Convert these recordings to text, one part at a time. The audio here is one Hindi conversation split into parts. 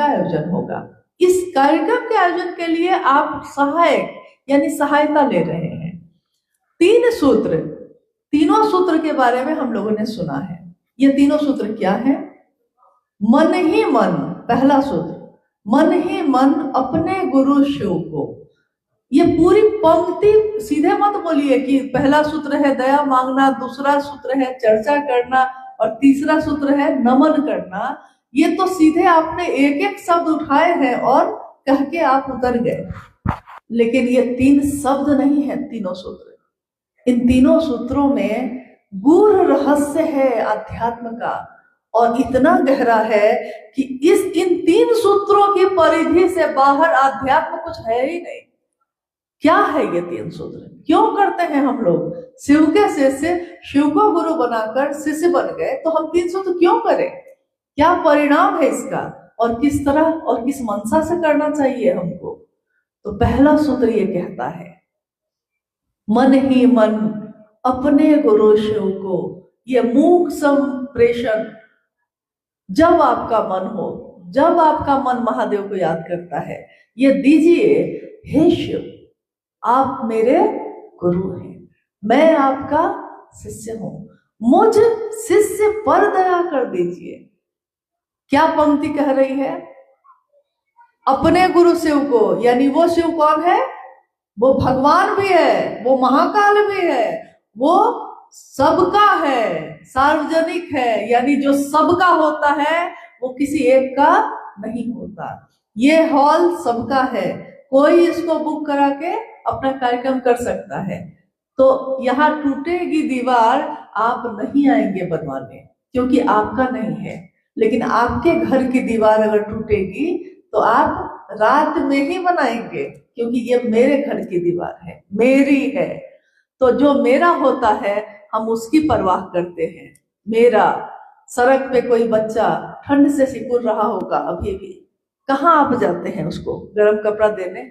का आयोजन होगा। इस कार्यक्रम के आयोजन के लिए आप सहायक यानी सहायता ले रहे हैं। 3 सूत्र, तीनों सूत्र के बारे में हम लोगों ने सुना है। ये तीनों सूत्र क्या है? मन ही मन, पहला सूत्र, मन ही मन अपने गुरु शिव को। ये पूरी पंक्ति सीधे मत बोलिए कि पहला सूत्र है दया मांगना, दूसरा सूत्र है चर्चा करना और तीसरा सूत्र है नमन करना। ये तो सीधे आपने एक एक शब्द उठाए हैं और कह के आप उतर गए। लेकिन ये 3 शब्द नहीं है तीनों सूत्र। इन तीनों सूत्रों में गूढ़ रहस्य है अध्यात्म का, और इतना गहरा है कि इन 3 सूत्रों की परिधि से बाहर अध्यात्म कुछ है ही नहीं। क्या है ये 3 सूत्र? क्यों करते हैं हम लोग? शिव के शिष्य, शिव को गुरु बनाकर शिष्य बन गए, तो हम 3 सूत्र क्यों करें? क्या परिणाम है इसका, और किस तरह और किस मंशा से करना चाहिए हमको? तो पहला सूत्र ये कहता है, मन ही मन अपने गुरु शिव को। ये मूक संप्रेषण, जब आपका मन हो, जब आपका मन महादेव को याद करता है, ये दीजिए, हे शिव आप मेरे गुरु हैं, मैं आपका शिष्य हूं, मुझ शिष्य पर दया कर दीजिए। क्या पंक्ति कह रही है? अपने गुरु शिव को, यानी वो शिव कौन है? वो भगवान भी है, वो महाकाल भी है, वो सबका है, सार्वजनिक है, यानी जो सबका होता है वो किसी एक का नहीं होता। ये हॉल सबका है, कोई इसको बुक करा के अपना कार्यक्रम कर सकता है। तो यहाँ टूटेगी दीवार, आप नहीं आएंगे बनवाने, क्योंकि आपका नहीं है। लेकिन आपके घर की दीवार अगर टूटेगी तो आप रात में ही बनाएंगे, क्योंकि ये मेरे घर की दीवार है, मेरी है। तो जो मेरा होता है हम उसकी परवाह करते हैं। मेरा सड़क पे कोई बच्चा ठंड से सिकुड़ रहा होगा अभी भी, कहाँ आप जाते हैं उसको गर्म कपड़ा देने?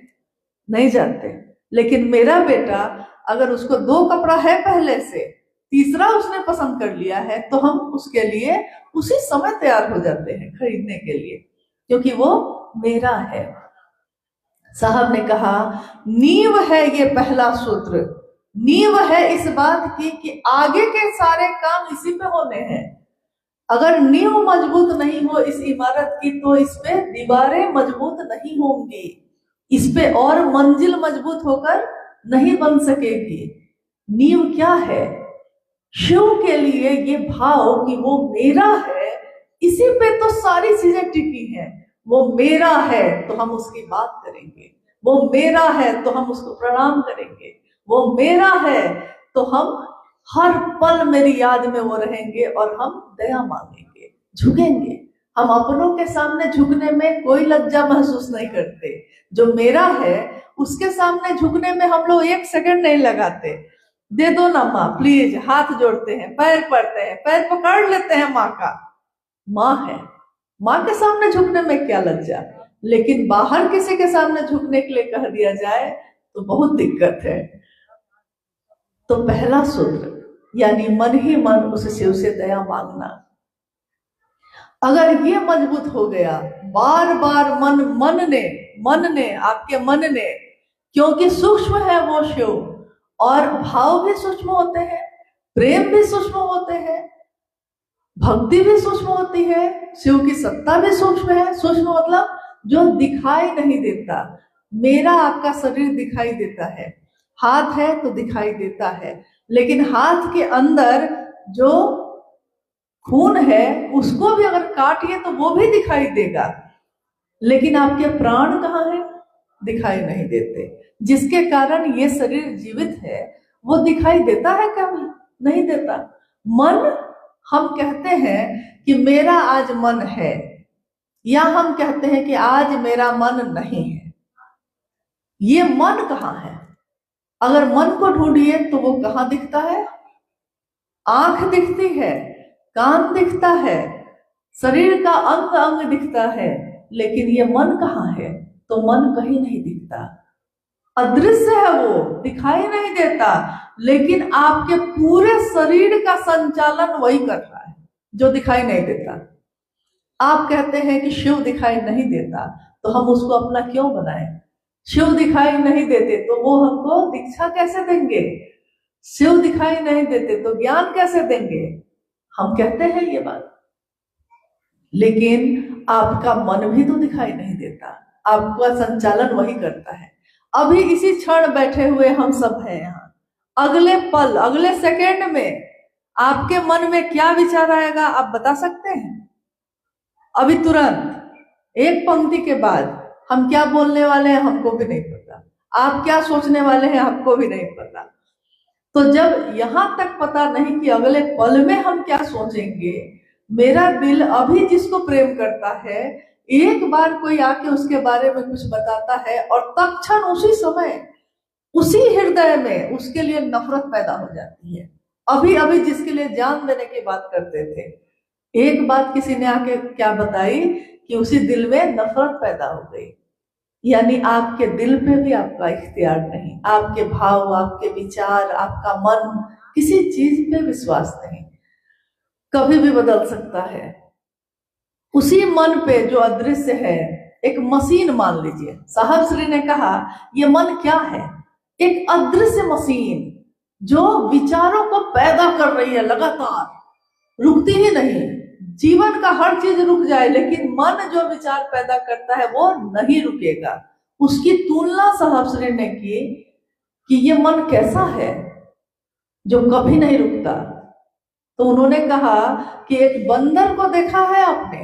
नहीं जाते। लेकिन मेरा बेटा, अगर उसको 2 कपड़ा है पहले से, तीसरा उसने पसंद कर लिया है, तो हम उसके लिए उसी समय तैयार हो जाते हैं खरीदने के लिए, क्योंकि वो मेरा है। साहब ने कहा नींव है ये पहला सूत्र, नींव है इस बात की कि आगे के सारे काम इसी पे होने हैं। अगर नींव मजबूत नहीं हो इस इमारत की, तो इस पे दीवारें मजबूत नहीं होंगी, इस पे और मंजिल मजबूत होकर नहीं बन सकेगी। नींव क्या है? शिव के लिए ये भाव कि वो मेरा है, इसी पे तो सारी चीजें टिकी हैं। वो मेरा है तो हम उसकी बात करेंगे, वो मेरा है तो हम उसको प्रणाम करेंगे, वो मेरा है तो हम हर पल मेरी याद में वो रहेंगे और हम दया मांगेंगे, झुकेंगे। हम अपनों के सामने झुकने में कोई लज्जा महसूस नहीं करते। जो मेरा है उसके सामने झुकने में हम लोग 1 सेकंड नहीं लगाते। दे दो ना माँ प्लीज, हाथ जोड़ते हैं, पैर पड़ते हैं, पैर पकड़ लेते हैं माँ का। माँ है, माँ के सामने झुकने में क्या लज्जा। लेकिन बाहर किसी के सामने झुकने के लिए कह दिया जाए तो बहुत दिक्कत है। तो पहला सूत्र यानी मन ही मन उस शिव से दया मांगना, अगर ये मजबूत हो गया, बार बार मन ने आपके मन ने, क्योंकि सूक्ष्म है वो शिव, और भाव भी सूक्ष्म होते हैं, प्रेम भी सूक्ष्म होते हैं, भक्ति भी सूक्ष्म होती है, शिव की सत्ता भी सूक्ष्म है। सूक्ष्म मतलब जो दिखाई नहीं देता। मेरा आपका शरीर दिखाई देता है, हाथ है तो दिखाई देता है, लेकिन हाथ के अंदर जो खून है उसको भी अगर काटिए तो वो भी दिखाई देगा। लेकिन आपके प्राण कहाँ है? दिखाई नहीं देते। जिसके कारण ये शरीर जीवित है वो दिखाई देता है कभी? नहीं देता। मन, हम कहते हैं कि मेरा आज मन है, या हम कहते हैं कि आज मेरा मन नहीं है। ये मन कहाँ है? अगर मन को ढूंढिए तो वो कहाँ दिखता है? आंख दिखती है, कान दिखता है, शरीर का अंग अंग दिखता है, लेकिन ये मन कहाँ है? तो मन कहीं नहीं दिखता, अदृश्य है, वो दिखाई नहीं देता। लेकिन आपके पूरे शरीर का संचालन वही कर रहा है जो दिखाई नहीं देता। आप कहते हैं कि शिव दिखाई नहीं देता, तो हम उसको अपना क्यों बनाएं? शिव दिखाई नहीं देते तो वो हमको दीक्षा कैसे देंगे? शिव दिखाई नहीं देते तो ज्ञान कैसे देंगे? हम कहते हैं ये बात, लेकिन आपका मन भी तो दिखाई नहीं देता, आपका संचालन वही करता है। अभी इसी क्षण बैठे हुए हम सब हैं यहाँ, अगले पल, अगले सेकेंड में आपके मन में क्या विचार आएगा आप बता सकते हैं? अभी तुरंत एक पंक्ति के बाद हम क्या बोलने वाले हैं हमको भी नहीं पता, आप क्या सोचने वाले हैं आपको भी नहीं पता। तो जब यहां तक पता नहीं कि अगले पल में हम क्या सोचेंगे, मेरा दिल अभी जिसको प्रेम करता है, एक बार कोई आके उसके बारे में कुछ बताता है और तत्क्षण उसी समय उसी हृदय में उसके लिए नफरत पैदा हो जाती है। अभी अभी जिसके लिए जान देने की बात करते थे, एक बात किसी ने आके क्या बताई कि उसी दिल में नफरत पैदा हो गई। यानी आपके दिल पे भी आपका इख्तियार नहीं, आपके भाव, आपके विचार, आपका मन किसी चीज पे विश्वास नहीं, कभी भी बदल सकता है। उसी मन पे जो अदृश्य है, एक मशीन मान लीजिए, साहब श्री ने कहा ये मन क्या है? एक अदृश्य मशीन जो विचारों को पैदा कर रही है लगातार, रुकती ही नहीं। जीवन का हर चीज रुक जाए लेकिन मन जो विचार पैदा करता है वो नहीं रुकेगा। उसकी तुलना साहब श्री ने की कि ये मन कैसा है जो कभी नहीं रुकता। तो उन्होंने कहा कि एक बंदर को देखा है आपने?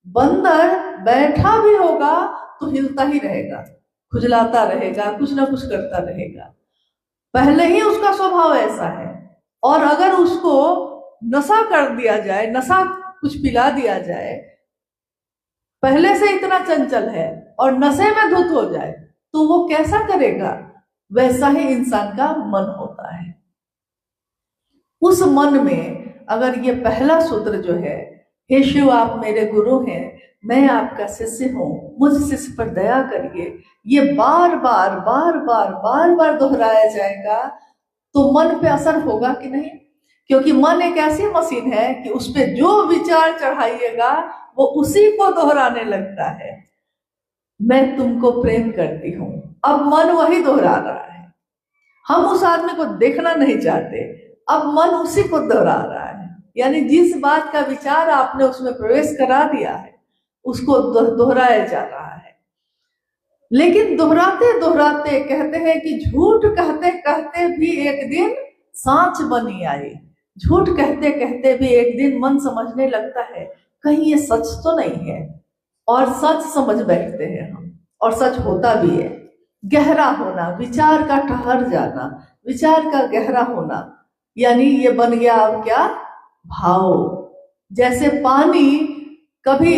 बंदर बैठा भी होगा तो हिलता ही रहेगा, खुजलाता रहेगा, कुछ ना कुछ करता रहेगा, पहले ही उसका स्वभाव ऐसा है। और अगर उसको नशा कर दिया जाए, नशा कुछ पिला दिया जाए, पहले से इतना चंचल है और नशे में धुत हो जाए तो वो कैसा करेगा? वैसा ही इंसान का मन होता है। उस मन में अगर ये पहला सूत्र जो है, हे शिव आप मेरे गुरु हैं, मैं आपका शिष्य हूं, मुझ शिष्य पर दया करिए, ये बार बार बार बार बार बार दोहराया जाएगा तो मन पे असर होगा कि नहीं? क्योंकि मन एक ऐसी मशीन है कि उस पे जो विचार चढ़ाइएगा वो उसी को दोहराने लगता है। मैं तुमको प्रेम करती हूँ, अब मन वही दोहरा रहा है। हम उस आदमी को देखना नहीं चाहते, अब मन उसी को दोहरा रहा है। यानी जिस बात का विचार आपने उसमें प्रवेश करा दिया है उसको दोहराया जा रहा है। लेकिन दोहराते दोहराते कहते हैं कि झूठ कहते कहते भी एक दिन सांच बनी आई। झूठ कहते कहते भी एक दिन मन समझने लगता है कहीं ये सच तो नहीं है, और सच समझ बैठते हैं हम, और सच होता भी है। गहरा होना, विचार का ठहर जाना, विचार का गहरा होना, यानी ये बन गया अब क्या? भाव। जैसे पानी कभी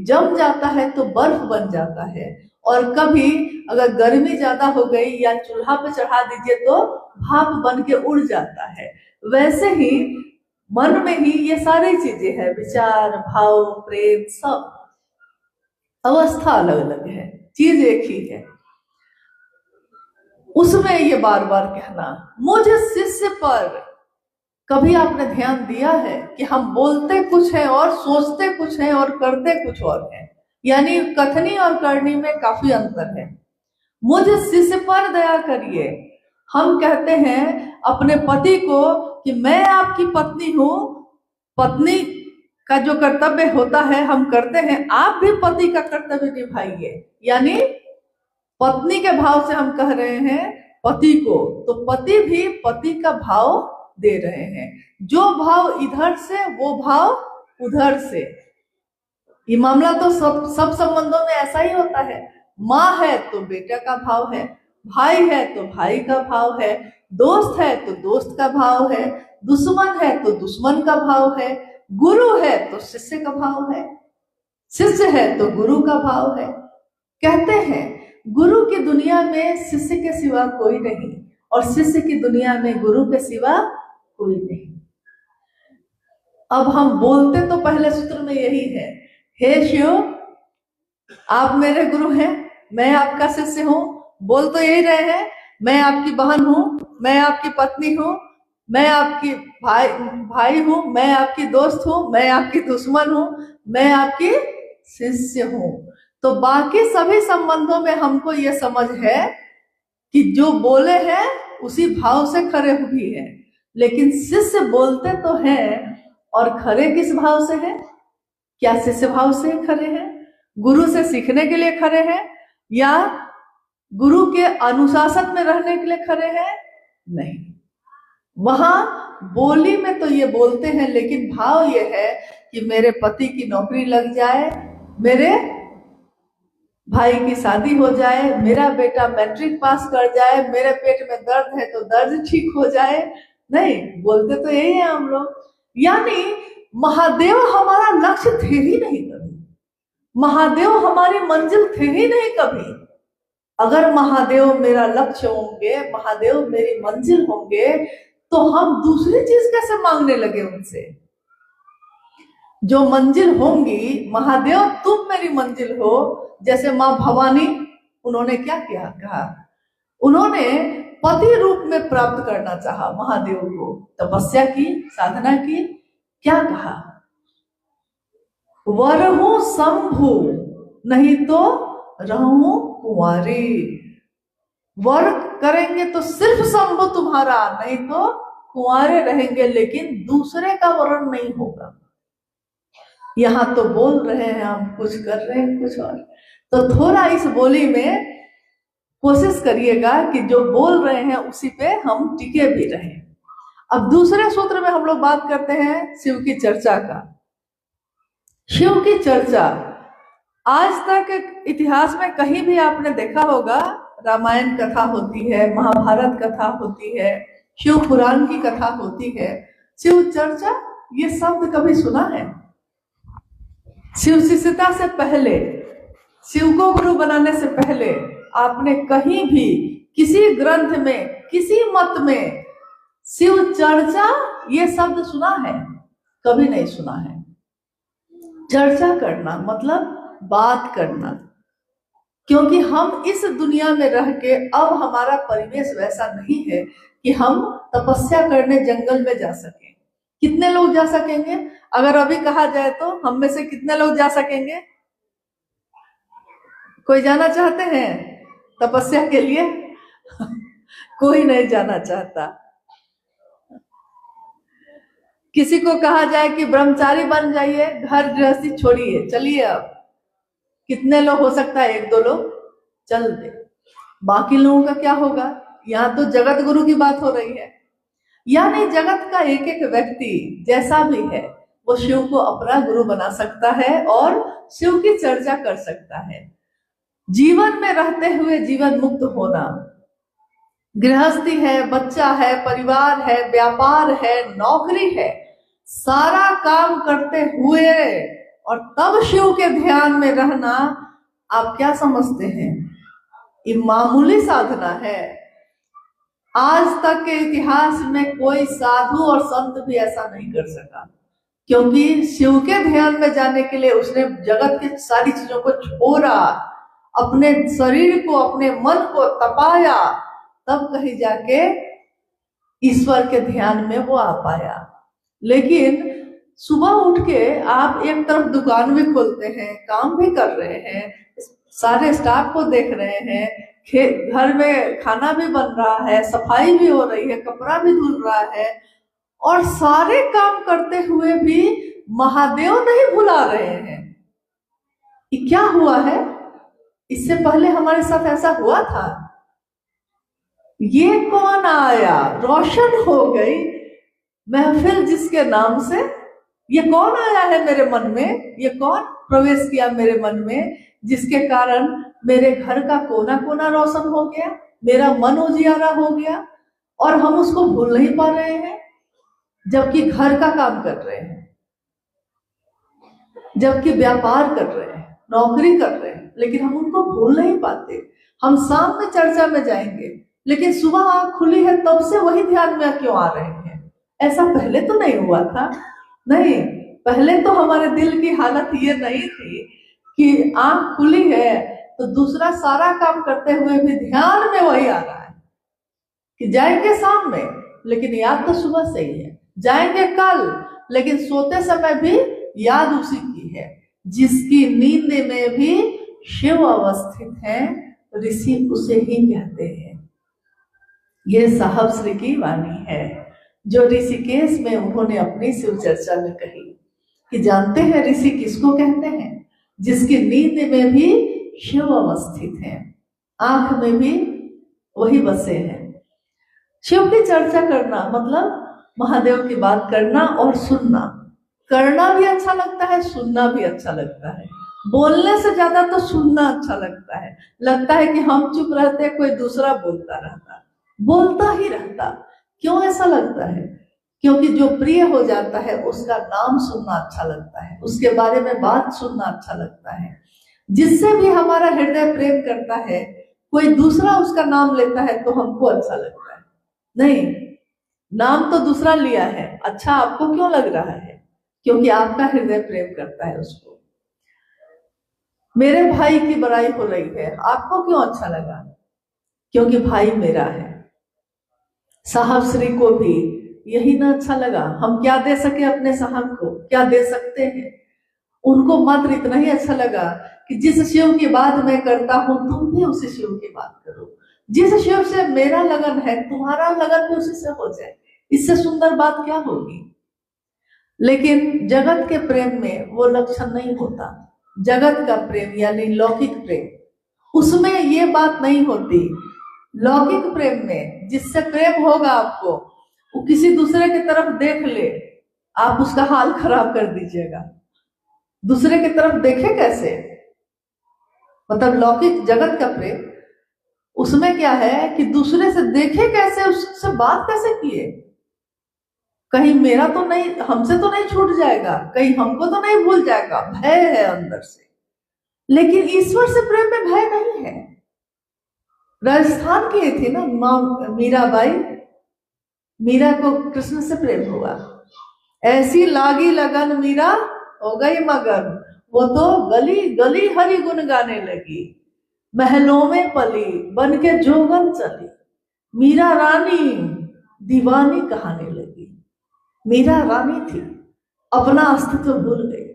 जम जाता है तो बर्फ बन जाता है, और कभी अगर गर्मी ज्यादा हो गई या चूल्हा पे चढ़ा दीजिए तो भाप बन के उड़ जाता है। वैसे ही मन में ही ये सारी चीजें हैं, विचार, भाव, प्रेम, सब अवस्था अलग अलग है, चीज एक ही है। उसमें ये बार बार कहना, मुझे शिष्य पर कभी आपने ध्यान दिया है कि हम बोलते कुछ है और सोचते कुछ है और करते कुछ और है, यानी कथनी और करनी में काफी अंतर है। मुझे शिष्य पर दया करिए, हम कहते हैं अपने पति को कि मैं आपकी पत्नी हूं, पत्नी का जो कर्तव्य होता है हम करते हैं, आप भी पति का कर्तव्य निभाइए। यानी पत्नी के भाव से हम कह रहे हैं पति को, तो पति भी पति का भाव दे रहे हैं। जो भाव इधर से वो भाव उधर से। ये मामला तो सब संबंधों में ऐसा ही होता है। माँ है तो बेटा का भाव है, भाई है तो भाई का भाव है, दोस्त है तो दोस्त का भाव है, दुश्मन है तो दुश्मन का भाव है, गुरु है तो शिष्य का भाव है, शिष्य है तो गुरु का भाव है। कहते हैं गुरु की दुनिया में शिष्य के सिवा कोई नहीं, और शिष्य की दुनिया में गुरु के सिवा कोई नहीं। अब हम बोलते तो पहले सूत्र में यही है, हे शिव आप मेरे गुरु हैं, मैं आपका शिष्य हूं। बोल तो यही रहे हैं, मैं आपकी बहन हूं, मैं आपकी पत्नी हूं, मैं आपकी भाई हूं, मैं आपकी दोस्त हूं, मैं आपकी दुश्मन हूं, मैं आपकी शिष्य हूं। तो बाकी सभी संबंधों में हमको ये समझ है कि जो बोले हैं उसी भाव से खरे भी हैं, लेकिन शिष्य बोलते तो हैं और खरे किस भाव से हैं? क्या शिष्य भाव से खरे हैं? गुरु से सीखने के लिए खरे हैं या गुरु के अनुशासन में रहने के लिए खरे हैं? नहीं, वहां बोली में तो ये बोलते हैं, लेकिन भाव ये है कि मेरे पति की नौकरी लग जाए, मेरे भाई की शादी हो जाए, मेरा बेटा मैट्रिक पास कर जाए, मेरे पेट में दर्द है तो दर्द ठीक हो जाए। नहीं, बोलते तो यही है हम लोग। यानी महादेव हमारा लक्ष्य थे ही नहीं कभी, महादेव हमारी मंजिल थे ही नहीं कभी। अगर महादेव मेरा लक्ष्य होंगे, महादेव मेरी मंजिल होंगे, तो हम दूसरी चीज कैसे मांगने लगे उनसे? जो मंजिल होंगी, महादेव तुम मेरी मंजिल हो। जैसे माँ भवानी, उन्होंने क्या किया? कहा उन्होंने पति रूप में प्राप्त करना चाहा महादेव को, तपस्या की, साधना की। क्या कहा? वरहूं शंभु नहीं तो रहूं कुंवारी। वर करेंगे तो सिर्फ शंभु तुम्हारा, नहीं तो कुंवारे रहेंगे, लेकिन दूसरे का वरण नहीं होगा। यहाँ तो बोल रहे हैं हम, कुछ कर रहे हैं कुछ और। तो थोड़ा इस बोली में कोशिश करिएगा कि जो बोल रहे हैं उसी पे हम टिके भी रहें। अब दूसरे सूत्र में हम लोग बात करते हैं शिव की चर्चा का। शिव की चर्चा आज तक इतिहास में कहीं भी आपने देखा होगा, रामायण कथा होती है, महाभारत कथा होती है, शिव पुराण की कथा होती है, शिव चर्चा ये शब्द कभी सुना है? शिव शिष्यता से पहले, शिव को गुरु बनाने से पहले आपने कहीं भी किसी ग्रंथ में, किसी मत में शिव चर्चा ये शब्द सुना है? कभी नहीं सुना है। चर्चा करना मतलब बात करना, क्योंकि हम इस दुनिया में रह के अब हमारा परिवेश वैसा नहीं है कि हम तपस्या करने जंगल में जा सकें। कितने लोग जा सकेंगे? अगर अभी कहा जाए तो हम में से कितने लोग जा सकेंगे? कोई जाना चाहते हैं तपस्या के लिए? कोई नहीं जाना चाहता। किसी को कहा जाए कि ब्रह्मचारी बन जाइए, घर गृहस्थी छोड़िए, चलिए, अब कितने लोग हो सकता है? 1-2 लोग चल दे। बाकी लोगों का क्या होगा? यहाँ तो जगत गुरु की बात हो रही है। यानी जगत का एक एक व्यक्ति जैसा भी है वो शिव को अपना गुरु बना सकता है और शिव की चर्चा कर सकता है। जीवन में रहते हुए जीवन मुक्त होना, गृहस्थी है, बच्चा है, परिवार है, व्यापार है, नौकरी है, सारा काम करते हुए और तब शिव के ध्यान में रहना, आप क्या समझते हैं? ये मामूली साधना है। आज तक के इतिहास में कोई साधु और संत भी ऐसा नहीं कर सका, क्योंकि शिव के ध्यान में जाने के लिए उसने जगत की सारी चीजों को छोड़ा, अपने शरीर को, अपने मन को तपाया, तब कहीं जाके ईश्वर के ध्यान में वो आ पाया। लेकिन सुबह उठ के आप एक तरफ दुकान भी खोलते हैं, काम भी कर रहे हैं, सारे स्टाफ को देख रहे हैं, घर में खाना भी बन रहा है, सफाई भी हो रही है, कपड़ा भी धुल रहा है, और सारे काम करते हुए भी महादेव नहीं भुला रहे हैं। ये क्या हुआ है? इससे पहले हमारे साथ ऐसा हुआ था? ये कौन आया? रोशन हो गई महफिल जिसके नाम से। ये कौन आया है मेरे मन में? ये कौन प्रवेश किया मेरे मन में, जिसके कारण मेरे घर का कोना कोना रोशन हो गया, मेरा मन उजियारा हो गया, और हम उसको भूल नहीं पा रहे हैं, जबकि घर का काम कर रहे हैं, जबकि व्यापार कर रहे हैं, नौकरी कर रहे हैं, लेकिन हम उनको भूल नहीं पाते। हम शाम में चर्चा में जाएंगे, लेकिन सुबह आंख खुली है तब से वही ध्यान में क्यों आ रहे हैं? ऐसा पहले तो नहीं हुआ था। नहीं, पहले तो हमारे दिल की हालत ये नहीं थी कि आंख खुली है तो दूसरा सारा काम करते हुए भी ध्यान में वही आ रहा है कि जाएंगे शाम में, लेकिन याद तो सुबह से ही है, जाएंगे कल, लेकिन सोते समय भी याद उसी की है। जिसकी नींद में भी शिव अवस्थित है, ऋषि उसे ही कहते हैं। ये साहब श्री की वाणी है जो ऋषिकेश में उन्होंने अपनी शिव चर्चा में कही कि जानते हैं ऋषि किसको कहते हैं? जिसकी नींद में भी शिव अवस्थित है, आंख में भी वही बसे हैं। शिव की चर्चा करना मतलब महादेव की बात करना और सुनना। करना भी अच्छा लगता है, सुनना भी अच्छा लगता है। बोलने से ज्यादा तो सुनना अच्छा लगता है कि हम चुप रहते, कोई दूसरा बोलता रहता, बोलता ही रहता। क्यों ऐसा लगता है? क्योंकि जो प्रिय हो जाता है उसका नाम सुनना अच्छा लगता है, उसके बारे में बात सुनना अच्छा लगता है। जिससे भी हमारा हृदय प्रेम करता है, कोई दूसरा उसका नाम लेता है तो हमको अच्छा लगता है। नहीं, नाम तो दूसरा लिया है, अच्छा आपको क्यों लग रहा है? क्योंकि आपका हृदय प्रेम करता है उसको। मेरे भाई की बड़ाई हो रही है, आपको क्यों अच्छा लगा? क्योंकि भाई मेरा है। साहब श्री को भी यही ना अच्छा लगा। हम क्या दे सके अपने साहब को? क्या दे सकते हैं? उनको मात्र इतना ही अच्छा लगा कि जिस शिव की बात मैं करता हूं तुम भी उसी शिव की बात करो। जिस शिव से मेरा लगन है तुम्हारा लगन भी उसी से हो जाए। इससे सुंदर बात क्या होगी? लेकिन जगत के प्रेम में वो लक्षण नहीं होता। जगत का प्रेम यानी लौकिक प्रेम, उसमें ये बात नहीं होती। लौकिक प्रेम में जिससे प्रेम होगा आपको, वो किसी दूसरे की तरफ देख ले, आप उसका हाल खराब कर दीजिएगा। दूसरे की तरफ देखे कैसे? मतलब लौकिक जगत का प्रेम, उसमें क्या है कि दूसरे से देखे कैसे, उससे बात कैसे किए, कहीं मेरा तो नहीं, हमसे तो नहीं छूट जाएगा, कहीं हमको तो नहीं भूल जाएगा, भय है अंदर से। लेकिन ईश्वर से प्रेम में भय नहीं है। राजस्थान की थी ना माँ मीराबाई, मीरा को कृष्ण से प्रेम हुआ, ऐसी लागी लगन मीरा हो गई मगन, वो तो गली गली हरि गुण गाने लगी, महलों में पली बन के जोगन चली, मीरा रानी दीवानी कहाने लगी। मीरा रानी थी, अपना अस्तित्व भूल गई।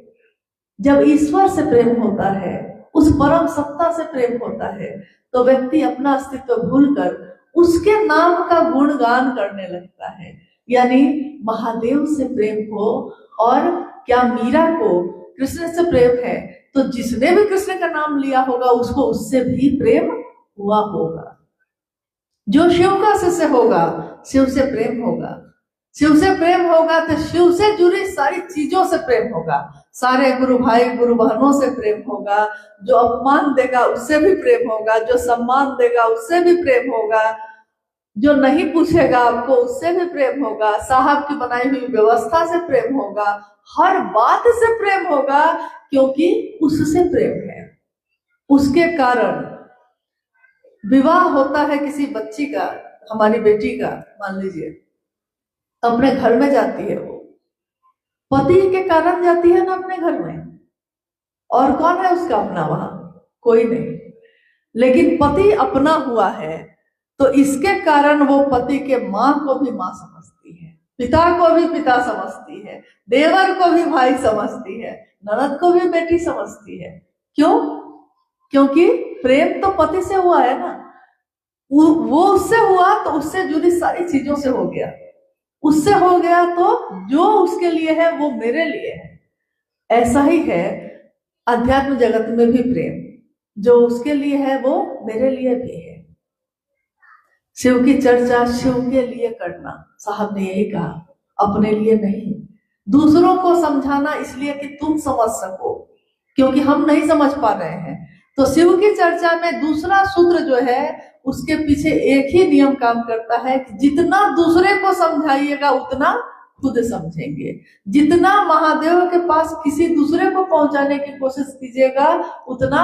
जब ईश्वर से प्रेम होता है, उस परम सत्ता से प्रेम होता है, तो व्यक्ति अपना अस्तित्व भूलकर उसके नाम का गुणगान करने लगता है। यानी महादेव से प्रेम हो, और क्या मीरा को कृष्ण से प्रेम है तो जिसने भी कृष्ण का नाम लिया होगा उसको उससे भी प्रेम हुआ होगा। जो शिव का शिष्य होगा, शिव से प्रेम होगा। शिव से प्रेम होगा तो शिव से जुड़ी सारी चीजों से प्रेम होगा। सारे गुरु भाई गुरु बहनों से प्रेम होगा। जो अपमान देगा उससे भी प्रेम होगा, जो सम्मान देगा उससे भी प्रेम होगा, जो नहीं पूछेगा आपको उससे भी प्रेम होगा, साहब की बनाई हुई व्यवस्था से प्रेम होगा, हर बात से प्रेम होगा, क्योंकि उससे प्रेम है। उसके कारण विवाह होता है किसी बच्ची का, हमारी बेटी का मान लीजिए, अपने घर में जाती है, वो पति के कारण जाती है ना अपने घर में, और कौन है उसका अपना वहां? कोई नहीं। लेकिन पति अपना हुआ है तो इसके कारण वो पति के माँ को भी माँ समझती है, पिता को भी पिता समझती है, देवर को भी भाई समझती है, ननद को भी बेटी समझती है। क्यों? क्योंकि प्रेम तो पति से हुआ है ना, वो उससे हुआ तो उससे जुड़ी सारी चीजों से हो गया, उससे हो गया तो जो उसके लिए है वो मेरे लिए है। ऐसा ही है अध्यात्म जगत में भी प्रेम, जो उसके लिए है वो मेरे लिए भी है। शिव की चर्चा शिव के लिए करना, साहब ने यही कहा, अपने लिए नहीं। दूसरों को समझाना इसलिए कि तुम समझ सको, क्योंकि हम नहीं समझ पा रहे हैं। तो शिव की चर्चा में दूसरा सूत्र जो है उसके पीछे एक ही नियम काम करता है कि जितना दूसरे को समझाइएगा उतना खुद समझेंगे। जितना महादेव के पास किसी दूसरे को पहुंचाने की कोशिश कीजिएगा उतना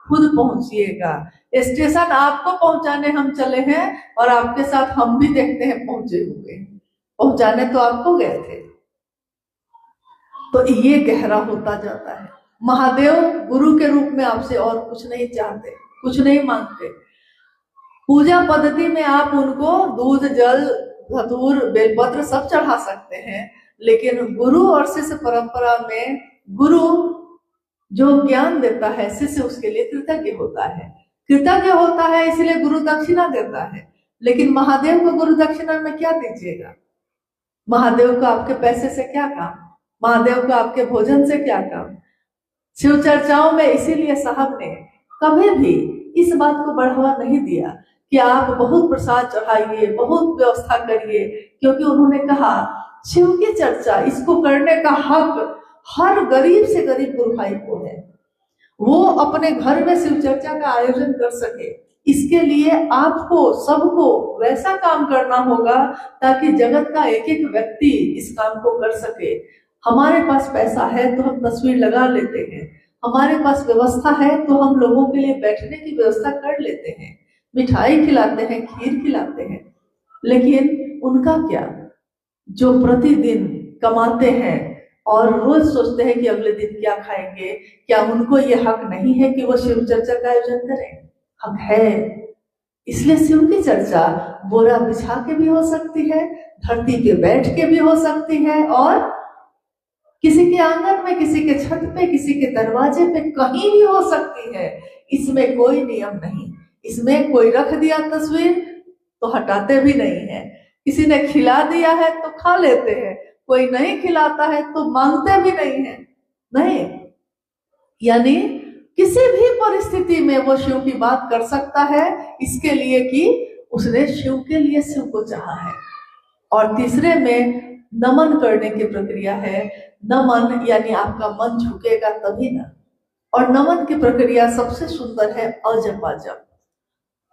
खुद पहुंचिएगा। स्टेशन आपको पहुंचाने हम चले हैं और आपके साथ हम भी देखते हैं पहुंचे हुए, पहुंचाने तो आपको गए थे। तो ये गहरा होता जाता है। महादेव गुरु के रूप में आपसे और कुछ नहीं चाहते, कुछ नहीं मांगते। पूजा पद्धति में आप उनको दूध जल धतूर बेलपत्र सब चढ़ा सकते हैं, लेकिन गुरु और शिष्य परंपरा में गुरु जो ज्ञान देता है शिष्य उसके लिए कृतज्ञ होता है, कृतज्ञ होता है इसलिए गुरु दक्षिणा देता है। लेकिन महादेव को गुरु दक्षिणा में क्या दीजिएगा? महादेव को आपके पैसे से क्या काम, महादेव को आपके भोजन से क्या काम? शिव चर्चाओं में इसीलिए साहब ने कभी भी इस बात को बढ़ावा नहीं दिया कि आप बहुत प्रसाद चढ़ाइए, बहुत व्यवस्था करिए, क्योंकि उन्होंने कहा शिव की चर्चा इसको करने का हक हर गरीब से गरीब गुरु भाई को है। वो अपने घर में शिव चर्चा का आयोजन कर सके, इसके लिए आपको सबको वैसा काम करना होगा ताकि जगत का एक एक व्यक्ति इस काम को कर सके। हमारे पास पैसा है तो हम तस्वीर लगा लेते हैं, हमारे पास व्यवस्था है तो हम लोगों के लिए बैठने की व्यवस्था कर लेते हैं, मिठाई खिलाते हैं, खीर खिलाते हैं। लेकिन उनका क्या, जो प्रतिदिन कमाते हैं और रोज सोचते हैं कि अगले दिन क्या खाएंगे, क्या उनको ये हक नहीं है कि वो शिव चर्चा का आयोजन करें? हक है। इसलिए शिव की चर्चा बोरा बिछा के भी हो सकती है, धरती पे बैठ के भी हो सकती है, और किसी के आंगन में, किसी के छत पे, किसी के दरवाजे पे, कहीं भी हो सकती है। इसमें कोई नियम नहीं। इसमें कोई रख दिया तस्वीर तो हटाते भी नहीं है, किसी ने खिला दिया है तो खा लेते हैं, कोई नहीं खिलाता है तो मांगते भी नहीं है। नहीं, यानी किसी भी परिस्थिति में वो शिव की बात कर सकता है, इसके लिए कि उसने शिव के लिए शिव को चाहा है। और तीसरे में नमन करने की प्रक्रिया है। नमन यानी आपका मन झुकेगा तभी ना। और नमन की प्रक्रिया सबसे सुंदर है अजपा जप।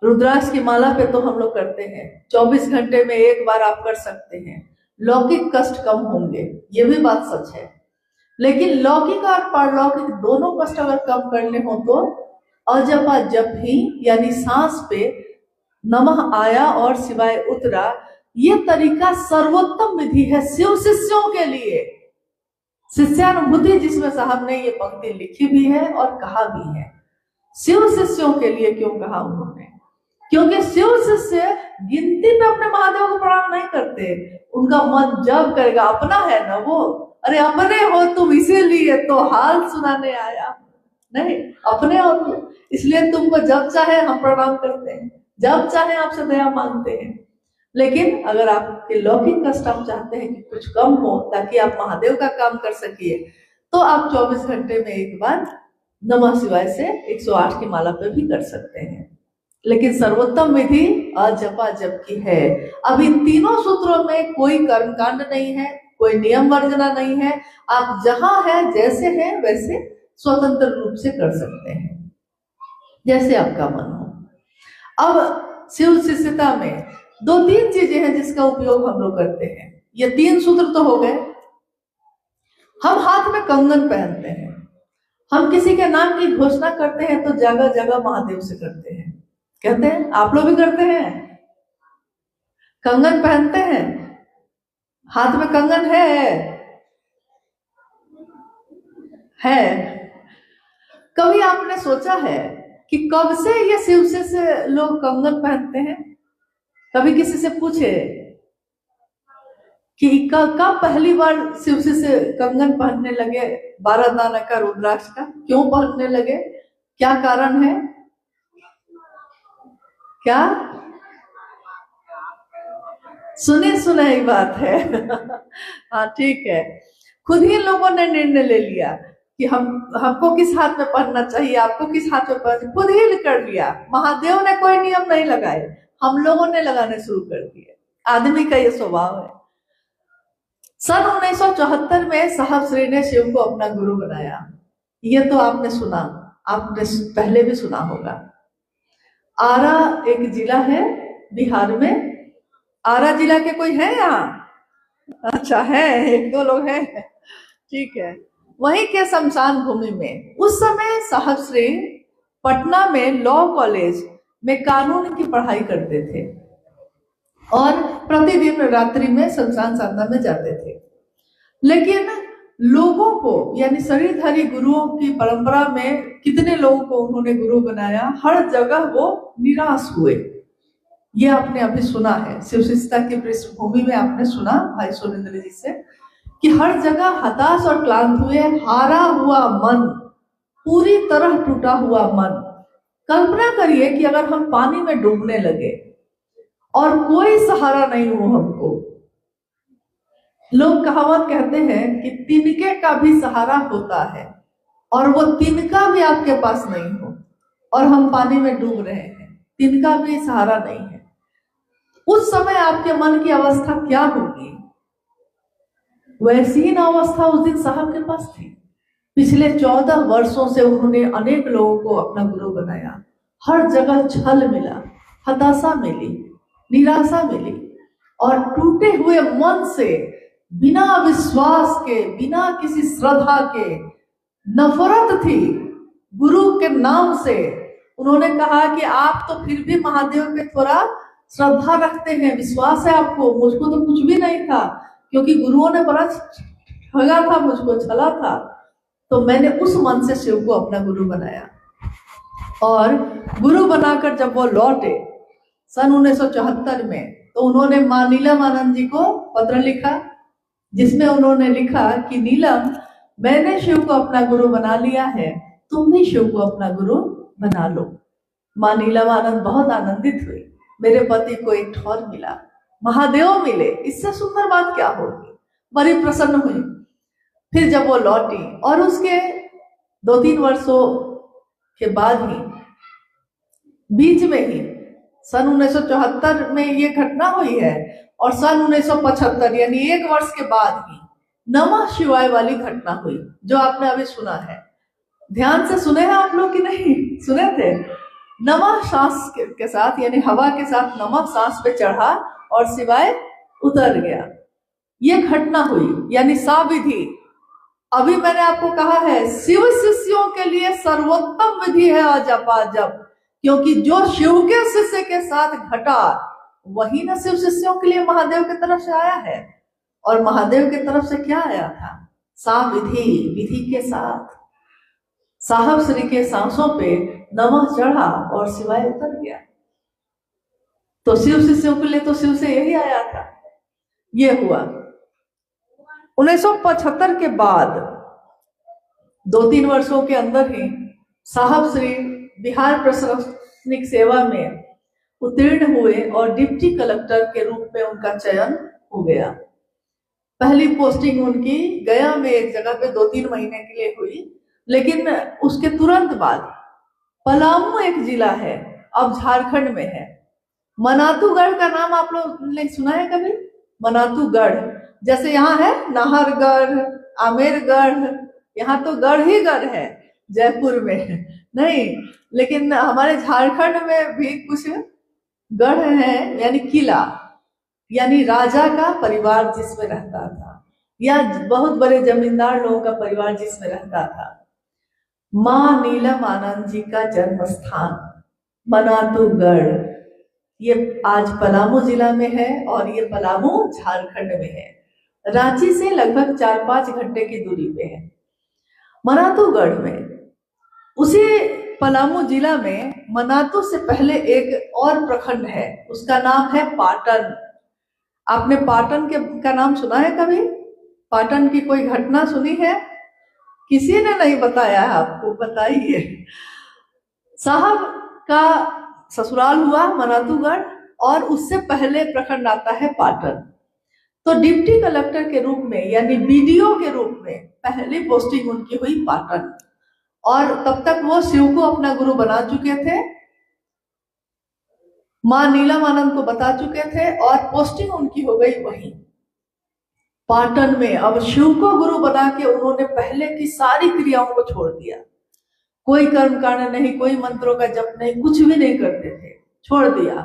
रुद्राक्ष की माला पे तो हम लोग करते हैं, 24 घंटे में एक बार आप कर सकते हैं, लौकिक कष्ट कम होंगे, ये भी बात सच है। लेकिन लौकिक और पारलौकिक दोनों कष्ट अगर कम करने हो तो अजपा जप ही, यानी सांस पे नमः आया और शिवाय उतरा, ये तरीका सर्वोत्तम विधि है शिव शिष्यों के लिए। शिष्यानुभूति जिसमें साहब ने ये पंक्ति लिखी भी है और कहा भी है। शिव शिष्यों के लिए क्यों कहा उन्होंने? क्योंकि शिव शिष्य गिनती में अपने महादेव को प्रणाम नहीं करते, उनका मन जब करेगा, अपना है ना वो, अरे अपने हो तुम इसीलिए तो हाल सुनाने आया, नहीं अपने हो तुम, इसलिए तुमको जब चाहे हम प्रणाम करते हैं, जब चाहे आपसे दया मांगते हैं। लेकिन अगर आपके लौकिक कष्ट आप चाहते हैं कि कुछ कम हो ताकि आप महादेव का काम कर सकिए, तो आप 24 घंटे में एक बार नमः शिवाय से 108 की माला पे भी कर सकते हैं। लेकिन सर्वोत्तम विधि अजपा जप की है। अब इन तीनों सूत्रों में कोई कर्मकांड नहीं है, कोई नियम वर्जना नहीं है। आप जहां है, जैसे है वैसे स्वतंत्र रूप से कर सकते हैं, जैसे आपका मन हो। अब शिव शिष्यता में 2-3 चीजें हैं जिसका उपयोग हम लोग करते हैं। ये 3 सूत्र तो हो गए। हम हाथ में कंगन पहनते हैं, हम किसी के नाम की घोषणा करते हैं तो जगह जगह महादेव से करते हैं, कहते हैं। आप लोग भी करते हैं, कंगन पहनते हैं, हाथ में कंगन है। कभी आपने सोचा है कि कब से ये शिव से लोग कंगन पहनते हैं? कभी किसी से पूछे कि कब पहली बार शिव से कंगन पहनने लगे? 12 दाना का रुद्राक्ष का क्यों पहनने लगे? क्या कारण है? क्या सुनी बात है। हाँ ठीक है, खुद ही लोगों ने निर्णय ले लिया कि हमको किस हाथ में पहनना चाहिए, आपको किस हाथ में पहनना, खुद ही कर लिया। महादेव ने कोई नियम नहीं लगाए, हम लोगों ने लगाने शुरू कर दिए। आदमी का ये स्वभाव है। सन 1974 में साहब श्री ने शिव को अपना गुरु बनाया। ये तो आपने सुना, आपने पहले भी सुना होगा। आरा एक जिला है बिहार में। आरा जिला के कोई है यहाँ? अच्छा है, 1-2 लोग हैं, ठीक है। वहीं के शमशान भूमि में उस समय साहब श्री पटना में लॉ कॉलेज में कानून की पढ़ाई करते थे और प्रतिदिन रात्रि में शमशान साधना में जाते थे। लेकिन लोगों को, यानी शरीरधारी गुरुओं की परंपरा में कितने लोगों को उन्होंने गुरु बनाया, हर जगह वो निराश हुए। ये आपने अभी सुना है, शिव शिष्यता की पृष्ठभूमि में आपने सुना भाई सुरेंद्र जी से कि हर जगह हताश और क्लांत हुए, हारा हुआ मन, पूरी तरह टूटा हुआ मन। कल्पना करिए कि अगर हम पानी में डूबने लगे और कोई सहारा नहीं हो हमको। लोग कहावत कहते हैं कि तिनके का भी सहारा होता है, और वो तिनका भी आपके पास नहीं हो और हम पानी में डूब रहे हैं, तिनका भी सहारा नहीं है। उस समय आपके मन की अवस्था क्या होगी? वैसी ही ना अवस्था उस दिन साहब के पास थी। पिछले 14 वर्षों से उन्होंने अनेक लोगों को अपना गुरु बनाया। हर जगह छल मिला, हताशा मिली, निराशा मिली, और टूटे हुए मन से, बिना विश्वास के, बिना किसी श्रद्धा के, नफरत थी गुरु के नाम से। उन्होंने कहा कि आप तो फिर भी महादेव पे थोड़ा श्रद्धा रखते हैं, विश्वास है आपको, मुझको तो कुछ भी नहीं था, क्योंकि गुरुओं ने बड़ा ठगा था, मुझको छला था। तो मैंने उस मन से शिव को अपना गुरु बनाया। और गुरु बनाकर जब वो लौटे सन 1974 में, तो उन्होंने मां नीलम आनंद जी को पत्र लिखा, जिसमें उन्होंने लिखा कि नीलम, मैंने शिव को अपना गुरु बना लिया है, तुम भी शिव को अपना गुरु बना लो। मां नीलम आनंद बहुत आनंदित हुई, मेरे पति को एक ठौर मिला, महादेव मिले, इससे सुंदर बात क्या होगी। बड़ी प्रसन्न हुई। फिर जब वो लौटी, और उसके 2-3 वर्षों के बाद ही, बीच में ही सन 1974 में ये घटना हुई है, और सन 1975 यानी 1 वर्ष के बाद ही नमः शिवाय वाली घटना हुई, जो आपने अभी सुना है। ध्यान से सुने हैं आप लोग कि नहीं सुने थे? नमः सांस के साथ, यानी हवा के साथ नमः सांस पे चढ़ा और शिवाय उतर गया। ये घटना हुई, यानी साविधि। अभी मैंने आपको कहा है, शिव शिष्यों के लिए सर्वोत्तम विधि है अजपा जप, क्योंकि जो शिव के शिष्य के साथ घटा, वही ना शिव शिष्यों के लिए महादेव की तरफ से आया है। और महादेव की तरफ से क्या आया था? साविधि, विधि के साथ। साहब श्री के सांसों पे नमः चढ़ा और शिवाय उतर गया। तो शिव शिष्यों के लिए तो शिव से यही आया था। ये हुआ 1975 के बाद 2-3 वर्षों के अंदर ही साहब श्री बिहार प्रशासनिक सेवा में उत्तीर्ण हुए और डिप्टी कलेक्टर के रूप में उनका चयन हो गया। पहली पोस्टिंग उनकी गया में एक जगह पे 2-3 महीने के लिए हुई, लेकिन उसके तुरंत बाद पलामू एक जिला है, अब झारखंड में है, मनातूगढ़ का नाम आप लोग ने सुना है कभी? मनातूगढ़, जैसे यहाँ है नाहरगढ़, आमेरगढ़, यहाँ तो गढ़ ही गढ़ है जयपुर में, नहीं, लेकिन हमारे झारखंड में भी कुछ गढ़ है, यानी किला, यानी राजा का परिवार जिसमें रहता था, या बहुत बड़े जमींदार लोगों का परिवार जिसमें रहता था। मां नीलम आनंद जी का जन्म स्थान मनातूगढ़, ये आज पलामू जिला में है, और ये पलामू झारखंड में है। रांची से लगभग 4-5 घंटे की दूरी पे है। मनातूगढ़ में, उसी पलामू जिला में मनातू से पहले एक और प्रखंड है, उसका नाम है पाटन। आपने पाटन का नाम सुना है कभी? पाटन की कोई घटना सुनी है? किसी ने नहीं बताया है आपको, बताइए। साहब का ससुराल हुआ मनातूगढ़, और उससे पहले प्रखंड आता है पाटन। तो डिप्टी कलेक्टर के रूप में, यानी बीडीओ के रूप में पहली पोस्टिंग उनकी हुई पाटन, और तब तक वो शिव को अपना गुरु बना चुके थे, मां नीलम आनंद को बता चुके थे, और पोस्टिंग उनकी हो गई वहीं पाटन में। अब शिव को गुरु बना के उन्होंने पहले की सारी क्रियाओं को छोड़ दिया, कोई कर्म कांड नहीं, कोई मंत्रों का जप नहीं, कुछ भी नहीं करते थे, छोड़ दिया।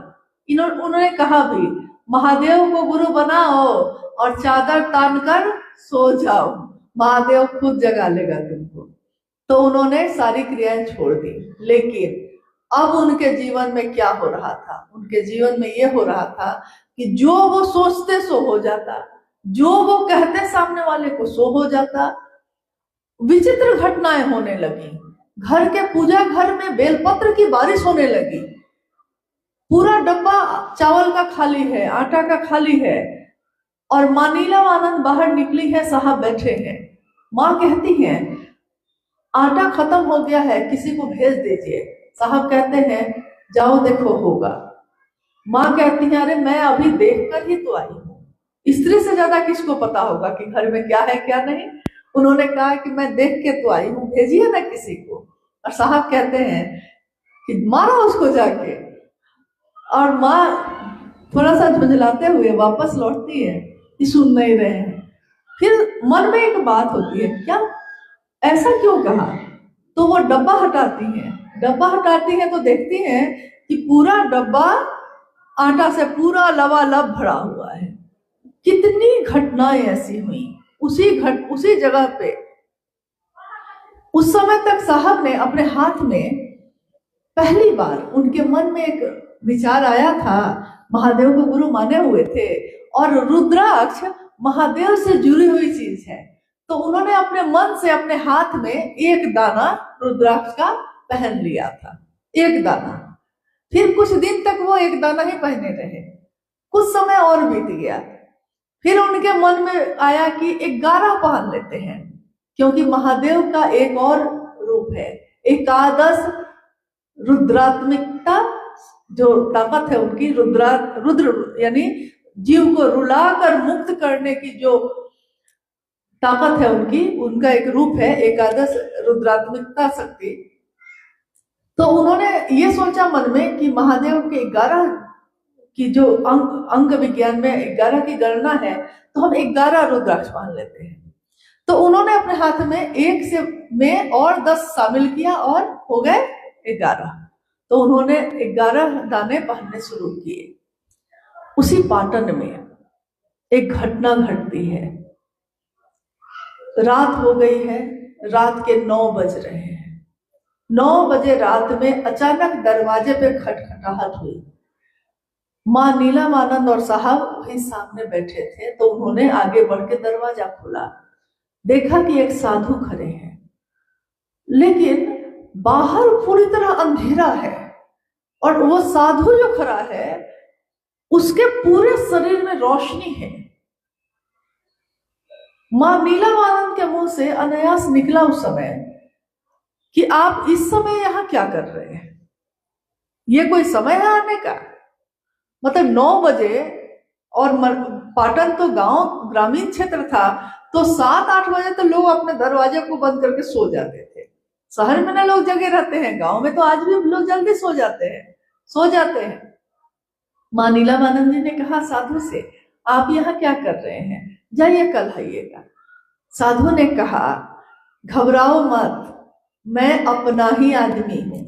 उन्होंने कहा भी, महादेव को गुरु बनाओ और चादर तान कर सो जाओ, महादेव खुद जगा लेगा तुमको। तो उन्होंने सारी क्रियाएं छोड़ दी। लेकिन अब उनके जीवन में क्या हो रहा था? उनके जीवन में ये हो रहा था कि जो वो सोचते सो हो जाता, जो वो कहते सामने वाले को सो हो जाता। विचित्र घटनाएं होने लगी। घर के पूजा घर में बेलपत्र की बारिश होने लगी। पूरा डब्बा चावल का खाली है, आटा का खाली है, और मां नीलम आनंद बाहर निकली है, साहब बैठे हैं। मां कहती हैं आटा खत्म हो गया है, किसी को भेज दीजिए। साहब कहते हैं जाओ देखो होगा। माँ कहती है अरे मैं अभी देखकर ही तो आई हूँ, स्त्री से ज्यादा किसको पता होगा कि घर में क्या है क्या नहीं। उन्होंने कहा कि मैं देख के तो आई हूँ, भेजिए ना किसी को। और साहब कहते हैं कि मारो उसको जाके। और माँ थोड़ा सा झुंझलाते हुए वापस लौटती है कि सुन नहीं रहे हैं। फिर मन में एक बात होती है, क्या ऐसा क्यों कहा। तो वो डब्बा हटाती है, डब्बा हटाती है तो देखती है कि पूरा डब्बा आटा से पूरा लबालब भरा हुआ है। कितनी घटनाएं ऐसी हुई उसी जगह पे। उस समय तक साहब ने अपने हाथ में पहली बार उनके मन में एक विचार आया था, महादेव को गुरु माने हुए थे और रुद्राक्ष महादेव से जुड़ी हुई चीज है, तो उन्होंने अपने मन से अपने हाथ में एक दाना रुद्राक्ष का पहन लिया था, एक दाना। फिर कुछ दिन तक वो एक दाना ही पहने रहे। कुछ समय और बीत गया, फिर उनके मन में आया कि 11 पहन लेते हैं, क्योंकि महादेव का एक और रूप है, एकादश रुद्रात्मिकता जो ताकत है उनकी, रुद्र यानी जीव को रुलाकर मुक्त करने की जो ताकत है उनकी, उनका एक रूप है एकादश रुद्रात्मिकता शक्ति। तो उन्होंने ये सोचा मन में कि महादेव के 11 की जो अंग विज्ञान में 11 की गणना है, तो हम 11 रुद्राक्ष मान लेते हैं। तो उन्होंने अपने हाथ में एक से में और 10 शामिल किया और हो गए 11। तो उन्होंने 11 दाने पहनने शुरू किए। उसी पाटन में एक घटना घटती है। रात हो गई है, रात के 9 बज रहे हैं। 9 बजे रात में अचानक दरवाजे पे खटखटाहट हुई। माँ नीलमानंद और साहब वहीं सामने बैठे थे, तो उन्होंने आगे बढ़ के दरवाजा खोला, देखा कि एक साधु खड़े हैं, लेकिन बाहर पूरी तरह अंधेरा है और वो साधु जो खड़ा है उसके पूरे शरीर में रोशनी है। माँ नीलमानंद के मुंह से अनायास निकला उस समय कि आप इस समय यहाँ क्या कर रहे हैं, ये कोई समय है आने का। मतलब 9 बजे, और पाटन तो गांव ग्रामीण क्षेत्र था, तो 7-8 बजे तो लोग अपने दरवाजे को बंद करके सो जाते थे। शहर में ना लोग जगे रहते हैं, गांव में तो आज भी लोग जल्दी सो जाते हैं। माँ नीलमानंद जी ने कहा साधु से, आप यहाँ क्या कर रहे हैं, जाइए कल आइएगा। साधु ने कहा घबराओ मत, मैं अपना ही आदमी हूं।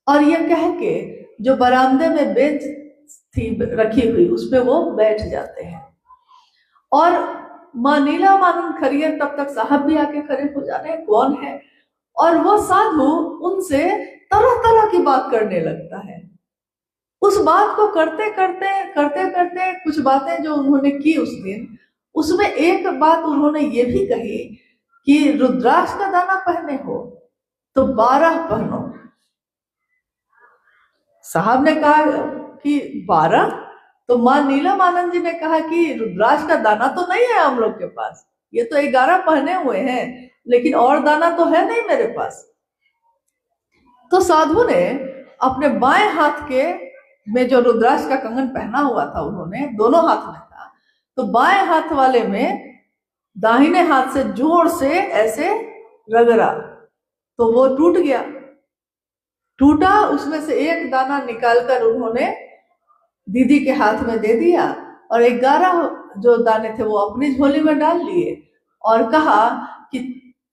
और यह कह के जो बरामदे में बेंच थी रखी हुई उस पे वो बैठ जाते हैं। और माँ नीलमानंद खड़ी है, तब तक साहब भी आके खड़े हो जा रहे हैं, कौन है। और वो साधु उनसे तरह तरह की बात करने लगता है। उस बात को करते करते कुछ बातें जो उन्होंने की उस दिन, उसमें एक बात उन्होंने ये भी कही कि रुद्राक्ष का दाना पहने हो तो 12 पहनो। साहब ने कहा कि 12, तो माँ नीलमानंद जी ने कहा कि रुद्राक्ष का दाना तो नहीं है हम लोग के पास, ये तो 11 पहने हुए हैं, लेकिन और दाना तो है नहीं मेरे पास। तो साधु ने अपने बाएं हाथ के में जो रुद्राक्ष का कंगन पहना हुआ था, उन्होंने दोनों हाथ में था, तो बाएं हाथ वाले में दाहिने हाथ से जोर से ऐसे रगड़ा, तो वो टूट गया। टूटा, उसमें से एक दाना निकालकर उन्होंने दीदी के हाथ में दे दिया और 11 जो दाने थे वो अपनी झोली में डाल लिए और कहा कि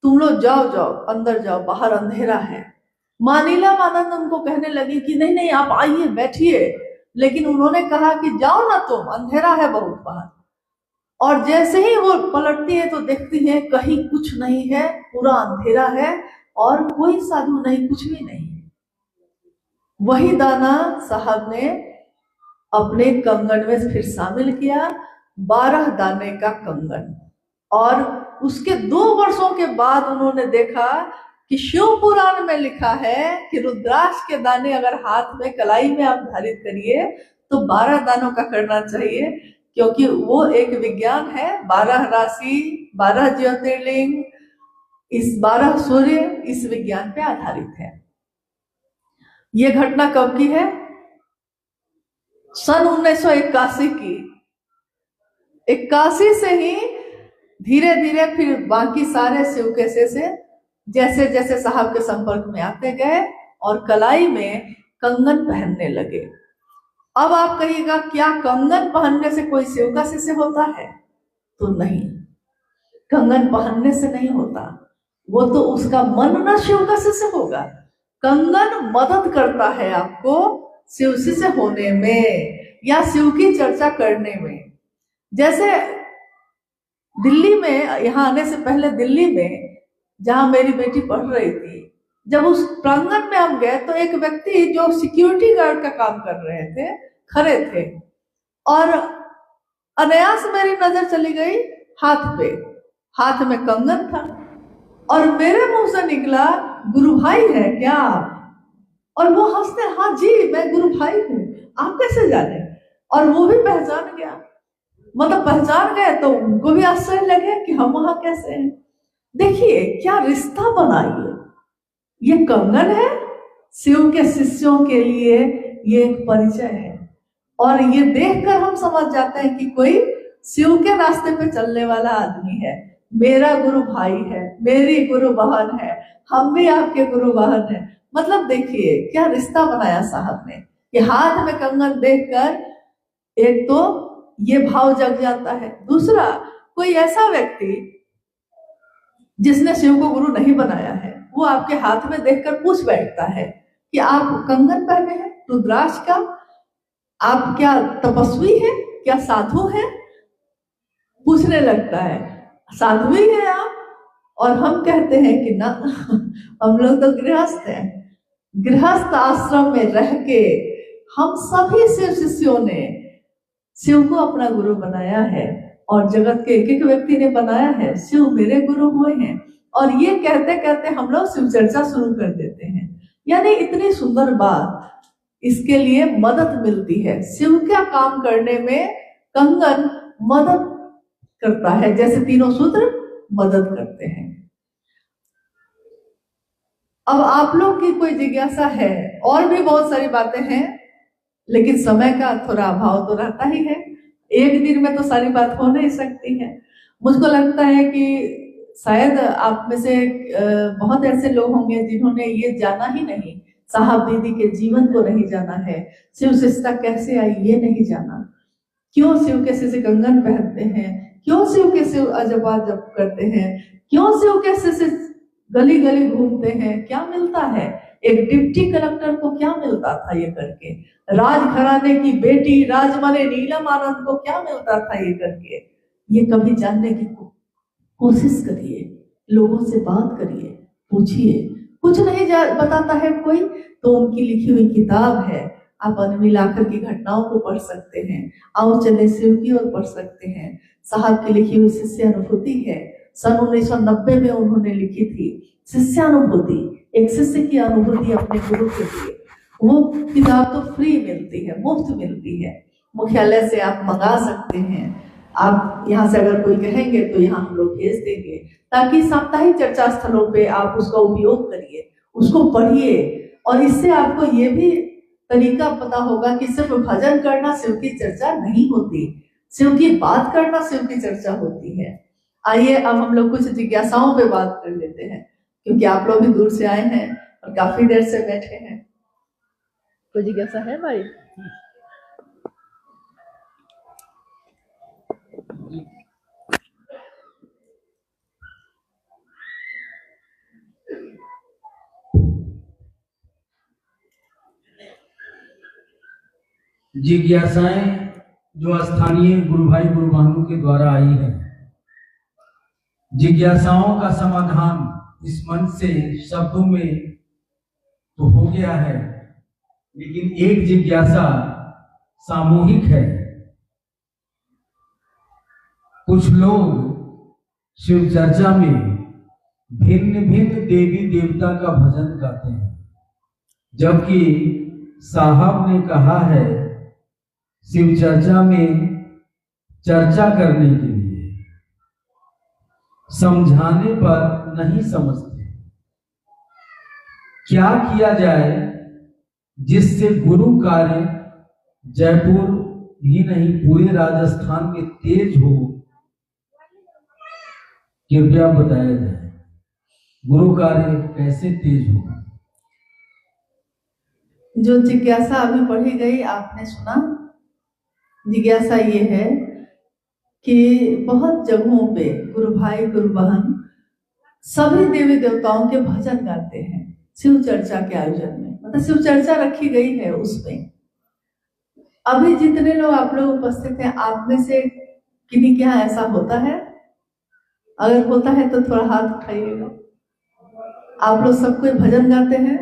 तुम लोग जाओ अंदर जाओ, बाहर अंधेरा है। माँ नीलमानंद उनको कहने लगी कि नहीं आप आइए बैठिए, लेकिन उन्होंने कहा कि जाओ ना तुम, अंधेरा है बहुत बाहर। और जैसे ही वो पलटती है तो देखती है कहीं कुछ नहीं है, पूरा अंधेरा है और कोई साधु नहीं, कुछ भी नहीं। वही दाना साहब ने अपने कंगन में फिर शामिल किया, 12 दाने का कंगन। और उसके 2 वर्षों के बाद उन्होंने देखा कि शिव पुराण में लिखा है कि रुद्राक्ष के दाने अगर हाथ में कलाई में आप धारित करिए तो 12 दानों का करना चाहिए, क्योंकि वो एक विज्ञान है। 12 राशि, 12 ज्योतिर्लिंग, इस 12 सूर्य इस विज्ञान पे आधारित है। ये घटना कब की है? सन 1981 की। 81 से ही धीरे धीरे फिर बाकी सारे शिवकेशे से जैसे जैसे साहब के संपर्क में आते गए और कलाई में कंगन पहनने लगे। अब आप कहिएगा क्या कंगन पहनने से कोई शिव का शिष्य होता है? तो नहीं, कंगन पहनने से नहीं होता, वो तो उसका मन ना शिव का शिष्य होगा। कंगन मदद करता है आपको शिव शिष्य होने में या शिव की चर्चा करने में। जैसे दिल्ली में, यहाँ आने से पहले दिल्ली में जहां मेरी बेटी पढ़ रही थी, जब उस प्रांगण में हम गए तो एक व्यक्ति जो सिक्योरिटी गार्ड का काम कर रहे थे खड़े थे और अनायास मेरी नजर चली गई हाथ पे। हाथ में कंगन था और मेरे मुंह से निकला, गुरु भाई है क्या? और वो हंसते, हाँ जी मैं गुरु भाई हूँ, आप कैसे जाने? और वो भी पहचान गया, मतलब पहचान गए तो उनको भी आश्चर्य लगे कि हम वहां कैसे हैं। देखिए क्या रिश्ता बनाइए। ये कंगन है, शिव के शिष्यों के लिए ये एक परिचय है और ये देखकर हम समझ जाते हैं कि कोई शिव के रास्ते पे चलने वाला आदमी है। मेरा गुरु भाई है, मेरी गुरु बहन है, हम भी आपके गुरु बहन है। मतलब देखिए क्या रिश्ता बनाया साहब ने कि हाथ में कंगन देखकर एक तो ये भाव जग जाता है। दूसरा, कोई ऐसा व्यक्ति जिसने शिव को गुरु नहीं बनाया है वो आपके हाथ में देखकर पूछ बैठता है कि आप कंगन पहने हैं रुद्राक्ष का, आप क्या तपस्वी हैं, क्या साधु हैं? पूछने लगता है साध्वी है आप? और हम कहते हैं कि ना हम लोग तो गृहस्थ हैं। गृहस्थ आश्रम में रह के हम सभी शिव शिष्यों ने शिव को अपना गुरु बनाया है और जगत के एक एक व्यक्ति ने बनाया है शिव मेरे गुरु हुए हैं। और ये कहते कहते हम लोग शिव चर्चा शुरू कर देते हैं। यानी इतनी सुंदर बात, इसके लिए मदद मिलती है। शिव का काम करने में कंगन मदद करता है, जैसे तीनों सूत्र मदद करते हैं। अब आप लोग की कोई जिज्ञासा है, और भी बहुत सारी बातें हैं, लेकिन समय का थोड़ा अभाव तो रहता ही है। एक दिन में तो सारी बात हो नहीं सकती है। मुझको लगता है कि शायद आप में से बहुत ऐसे लोग होंगे जिन्होंने ये जाना ही नहीं, साहब दीदी के जीवन को नहीं जाना है, शिव शिष्यता कैसे आई ये नहीं जाना, क्यों शिव के शिष्य कंगन पहनते हैं, क्यों शिव के शिव अजपा जप करते हैं, क्यों शिव के शिष्य गली गली घूमते हैं, क्या मिलता है? एक डिप्टी कलेक्टर को क्या मिलता था ये करके? राजघराने की बेटी राजमने नीलम आनंद को क्या मिलता था ये करके? ये कभी जानने की कोशिश करिए, लोगों से बात करिए, पूछिए। कुछ नहीं बताता है कोई तो उनकी लिखी हुई किताब है, आप अनमिल आखिर की घटनाओं को पढ़ सकते हैं। आओ चले शिव की ओर पढ़ सकते हैं। साहब की लिखी हुई शिष्य अनुभूति है, सन 1990 में उन्होंने लिखी थी शिष्यानुभूति, एक शिष्य की अनुभूति अपने गुरु के लिए। वो किताब तो फ्री मिलती है, मुफ्त मिलती है, मुख्यालय से आप मंगा सकते हैं। आप यहाँ से अगर कोई कहेंगे तो यहाँ हम लोग भेज देंगे, ताकि साप्ताहिक चर्चा स्थलों पे आप उसका उपयोग करिए, उसको पढ़िए। और इससे आपको ये भी तरीका पता होगा कि सिर्फ भजन करना शिव की चर्चा नहीं होती, शिव की बात करना शिव की चर्चा होती है। आइए अब हम लोग कुछ जिज्ञासाओं पे बात कर लेते हैं, क्योंकि आप लोग भी दूर से आए हैं और काफी देर से बैठे हैं। कोई जिज्ञासा है भाई? जिज्ञासाएं जो स्थानीय गुरु भाई गुरु बहनों के द्वारा आई है, जिज्ञासाओं का समाधान इस मन से शब्दों में तो हो गया है, लेकिन एक जिज्ञासा सामूहिक है। कुछ लोग शिव चर्चा में भिन्न भिन्न देवी देवता का भजन गाते हैं, जबकि साहब ने कहा है शिव चर्चा में चर्चा करने के लिए समझाने पर नहीं समझते। क्या किया जाए जिससे गुरु कार्य जयपुर ही नहीं पूरे राजस्थान में तेज हो, कृपया बताया जाए। गुरु कार्य कैसे तेज हो? जो जिज्ञासा अभी पढ़ी गई आपने सुना। जिज्ञासा ये है कि बहुत जगहों पे गुरु भाई गुरु बहन सभी देवी देवताओं के भजन गाते हैं शिव चर्चा के आयोजन में, मतलब शिव चर्चा रखी गई है उसमें। अभी जितने लोग आप लोग उपस्थित हैं, आप में से किन्हीं के यहाँ ऐसा होता है? अगर होता है तो थोड़ा हाथ उठाइएगा। आप लोग सब कोई भजन गाते हैं?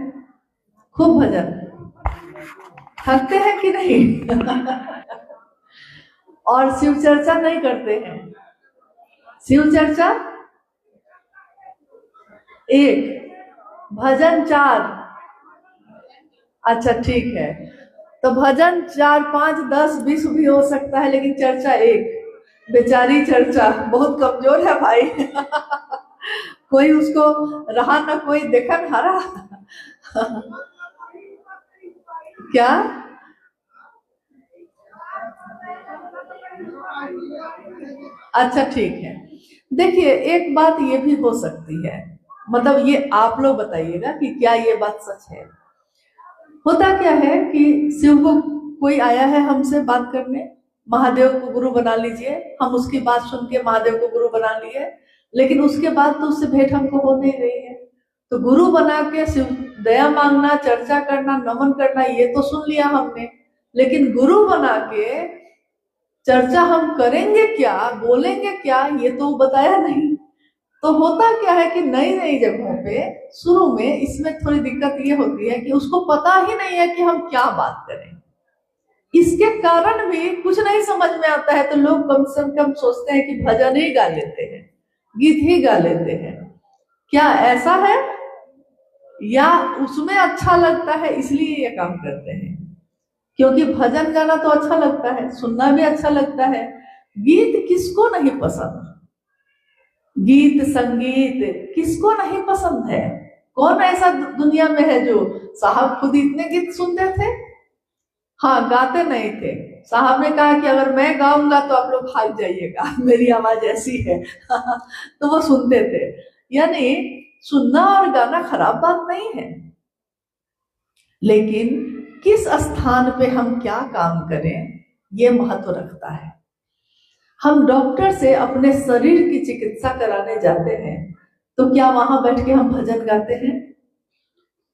खूब भजन। थकते हैं कि नहीं? और शिव चर्चा नहीं करते हैं? शिव चर्चा 1, भजन 4। अच्छा ठीक है, तो भजन 4, 5, 10, 20 भी हो सकता है, लेकिन चर्चा 1। बेचारी चर्चा बहुत कमजोर है भाई। कोई उसको रहा ना, कोई देखा ना रहा। क्या? अच्छा ठीक है, देखिए एक बात ये भी हो सकती है, मतलब ये आप लोग बताइएगा कि क्या ये बात सच है। होता क्या है कि शिव को कोई आया है हमसे बात करने, महादेव को गुरु बना लीजिए, हम उसकी बात सुन के महादेव को गुरु बना लिए, लेकिन उसके बाद तो उससे भेंट हमको हो नहीं रही है। तो गुरु बना के शिव दया मांगना, चर्चा करना, नमन करना, ये तो सुन लिया हमने, लेकिन गुरु बना के चर्चा हम करेंगे क्या, बोलेंगे क्या, ये तो बताया नहीं। तो होता क्या है कि नई नई जगहों पे शुरू में इसमें थोड़ी दिक्कत ये होती है कि उसको पता ही नहीं है कि हम क्या बात करें। इसके कारण भी कुछ नहीं समझ में आता है, तो लोग कम से कम सोचते हैं कि भजन ही गा लेते हैं, गीत ही गा लेते हैं। क्या ऐसा है? या उसमें अच्छा लगता है इसलिए ये काम करते हैं? क्योंकि भजन गाना तो अच्छा लगता है, सुनना भी अच्छा लगता है। गीत किसको नहीं पसंद? गीत संगीत किसको नहीं पसंद है? कौन ऐसा दुनिया में है जो, साहब खुद इतने गीत सुनते थे? हाँ, गाते नहीं थे। साहब ने कहा कि अगर मैं गाऊंगा तो आप लोग भाग जाइएगा, मेरी आवाज ऐसी है। तो वो सुनते थे। यानी सुनना और गाना खराब बात नहीं है, लेकिन किस स्थान पे हम क्या काम करें ये महत्व रखता है। हम डॉक्टर से अपने शरीर की चिकित्सा कराने जाते हैं, तो क्या वहां बैठ के हम भजन गाते हैं?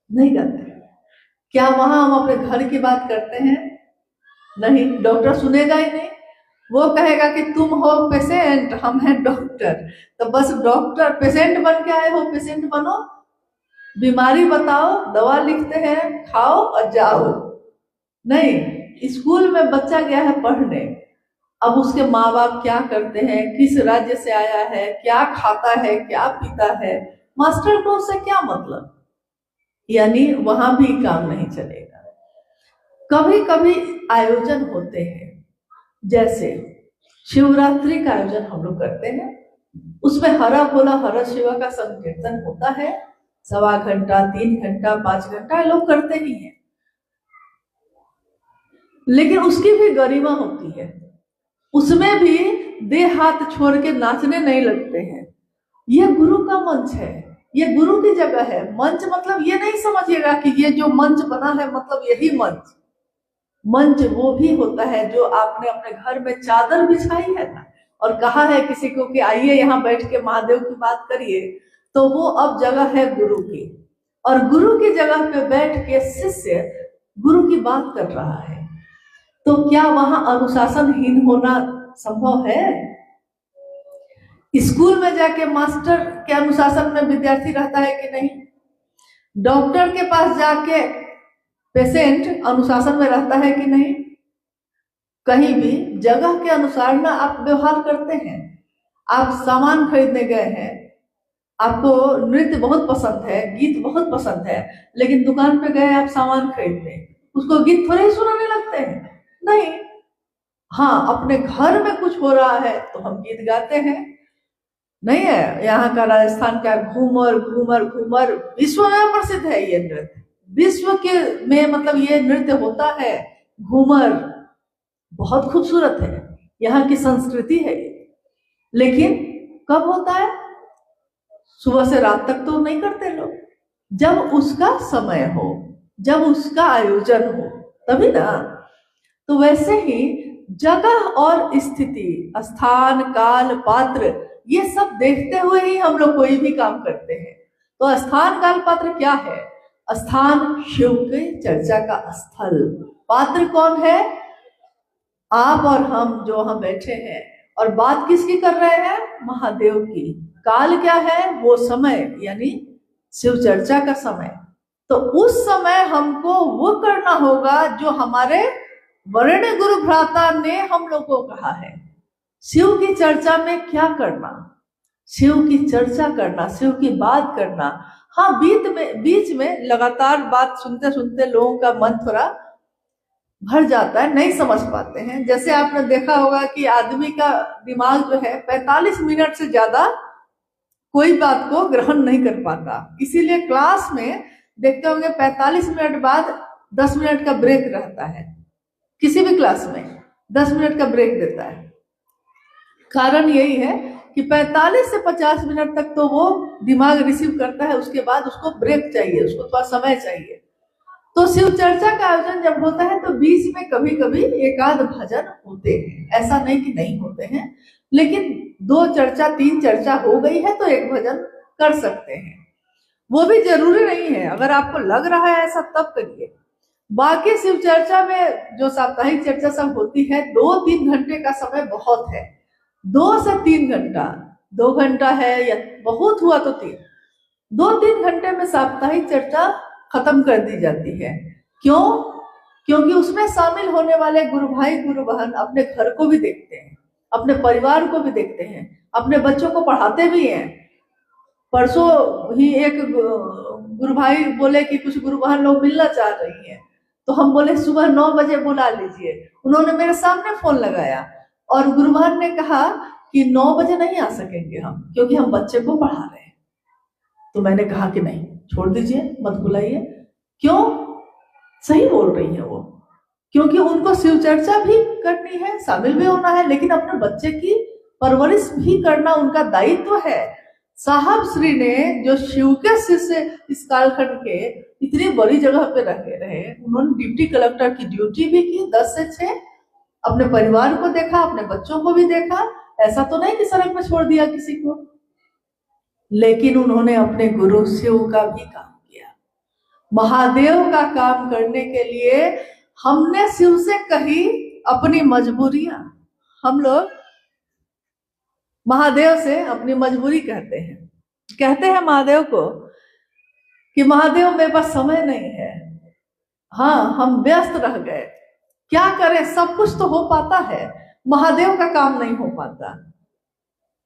नहीं गाते। क्या वहां हम अपने घर की बात करते हैं? नहीं, डॉक्टर सुनेगा ही नहीं। वो कहेगा कि तुम हो पेशेंट, हम हैं डॉक्टर। तो बस डॉक्टर, पेशेंट बन के आए हो, पेशेंट बनो, बीमारी बताओ, दवा लिखते हैं, खाओ और जाओ। नहीं, स्कूल में बच्चा गया है पढ़ने, अब उसके माँ बाप क्या करते हैं, किस राज्य से आया है, क्या खाता है, क्या पीता है, मास्टर को उससे क्या मतलब? यानी वहां भी काम नहीं चलेगा। कभी कभी आयोजन होते हैं, जैसे शिवरात्रि का आयोजन हम लोग करते हैं, उसमें हरा भोला हरा शिवा का संकीर्तन होता है, 1.25 घंटा, 3 घंटा, 5 घंटा लोग करते ही हैं। लेकिन उसकी भी गरिमा होती है, उसमें भी देह हाथ छोड़ के नाचने नहीं लगते हैं। यह गुरु का मंच है, यह गुरु की जगह है। मंच मतलब ये नहीं समझिएगा कि ये जो मंच बना है मतलब यही मंच। मंच वो भी होता है जो आपने अपने घर में चादर बिछाई है ना, और कहा है किसी को कि आइए यहाँ बैठ के महादेव की बात करिए, तो वो अब जगह है गुरु की, और गुरु की जगह पे बैठ के शिष्य गुरु की बात कर रहा है। तो क्या वहां अनुशासनहीन होना संभव है? स्कूल में जाके मास्टर के अनुशासन में विद्यार्थी रहता है कि नहीं? डॉक्टर के पास जाके पेशेंट अनुशासन में रहता है कि नहीं? कहीं भी जगह के अनुसार ना आप व्यवहार करते हैं। आप सामान खरीदने गए हैं, आपको नृत्य बहुत पसंद है, गीत बहुत पसंद है, लेकिन दुकान पे गए आप सामान खरीदने, उसको गीत थोड़े ही सुनाने लगते हैं? नहीं। हाँ, अपने घर में कुछ हो रहा है तो हम गीत गाते हैं, नहीं है। यहाँ का राजस्थान का घूमर घूमर घूमर विश्व में प्रसिद्ध है ये नृत्य। विश्व के में मतलब ये नृत्य होता है। घूमर बहुत खूबसूरत है, यहाँ की संस्कृति है ये। लेकिन कब होता है? सुबह से रात तक तो नहीं करते लोग, जब उसका समय हो, जब उसका आयोजन हो तभी ना। तो वैसे ही जगह और स्थिति, स्थान, काल, पात्र, ये सब देखते हुए ही हम लोग कोई भी काम करते हैं। तो स्थान, काल, पात्र क्या है? स्थान शिव के चर्चा का स्थल। पात्र कौन है? आप और हम जो हम बैठे हैं। और बात किसकी कर रहे हैं? महादेव की। काल क्या है? वो समय, यानी शिव चर्चा का समय। तो उस समय हमको वो करना होगा जो हमारे वरेण्य गुरु भ्राता ने हम लोग को कहा है। शिव की चर्चा में क्या करना? शिव की चर्चा करना, शिव की बात करना। हाँ, बीच में लगातार बात सुनते सुनते लोगों का मन थोड़ा भर जाता है, नहीं समझ पाते हैं। जैसे आपने देखा होगा कि आदमी का दिमाग जो है 45 मिनट से ज्यादा कोई बात को ग्रहण नहीं कर पाता। इसीलिए क्लास में देखते होंगे 45 मिनट बाद 10 मिनट का ब्रेक रहता है। किसी भी क्लास में 10 मिनट का ब्रेक देता है। कारण यही है कि 45 से 50 मिनट तक तो वो दिमाग रिसीव करता है, उसके बाद उसको ब्रेक चाहिए, उसको थोड़ा समय चाहिए। तो शिव चर्चा का आयोजन जब होता है तो बीच में कभी कभी एकाध भजन होते हैं, ऐसा नहीं कि नहीं होते हैं। लेकिन 2 चर्चा 3 चर्चा हो गई है तो एक भजन कर सकते हैं, वो भी जरूरी नहीं है। अगर आपको लग रहा है ऐसा तब करिए। बाकी शिव चर्चा में जो साप्ताहिक चर्चा सब होती है 2-3 घंटे का समय बहुत है। 2 से 3 घंटा, 2 घंटा है या बहुत हुआ तो 3, 2-3 घंटे में साप्ताहिक चर्चा खत्म कर दी जाती है। क्यों? क्योंकि उसमें शामिल होने वाले गुरु भाई गुरु बहन अपने घर को भी देखते हैं, अपने परिवार को भी देखते हैं, अपने बच्चों को पढ़ाते भी हैं। परसों ही एक गुरु भाई बोले कि कुछ गुरु बहन लोग मिलना चाह रही हैं, तो हम बोले सुबह 9 बजे बुला लीजिए। उन्होंने मेरे सामने फोन लगाया और गुरु बहन ने कहा कि 9 बजे नहीं आ सकेंगे हम, क्योंकि हम बच्चे को पढ़ा रहे हैं। तो मैंने कहा कि नहीं, छोड़ दीजिए, मत बुलाइए। क्यों? सही बोल रही है वो, क्योंकि उनको शिव चर्चा भी करनी है, शामिल भी होना है, लेकिन अपने बच्चे की परवरिश भी करना उनका दायित्व है। साहब श्री ने जो शिव के शिष्य इस कालखंड के इतनी बड़ी जगह पे रहे, उन्होंने डिप्टी कलेक्टर की ड्यूटी भी की 10 से 6, अपने परिवार को देखा, अपने बच्चों को भी देखा। ऐसा तो नहीं कि सड़क पे छोड़ दिया किसी को, लेकिन उन्होंने अपने गुरु शिव का भी काम किया। महादेव का काम करने के लिए हमने शिव से कही अपनी मजबूरियां। हम लोग महादेव से अपनी मजबूरी कहते हैं महादेव को कि महादेव मेरे पास समय नहीं है, हाँ हम व्यस्त रह गए, क्या करें, सब कुछ तो हो पाता है, महादेव का काम नहीं हो पाता।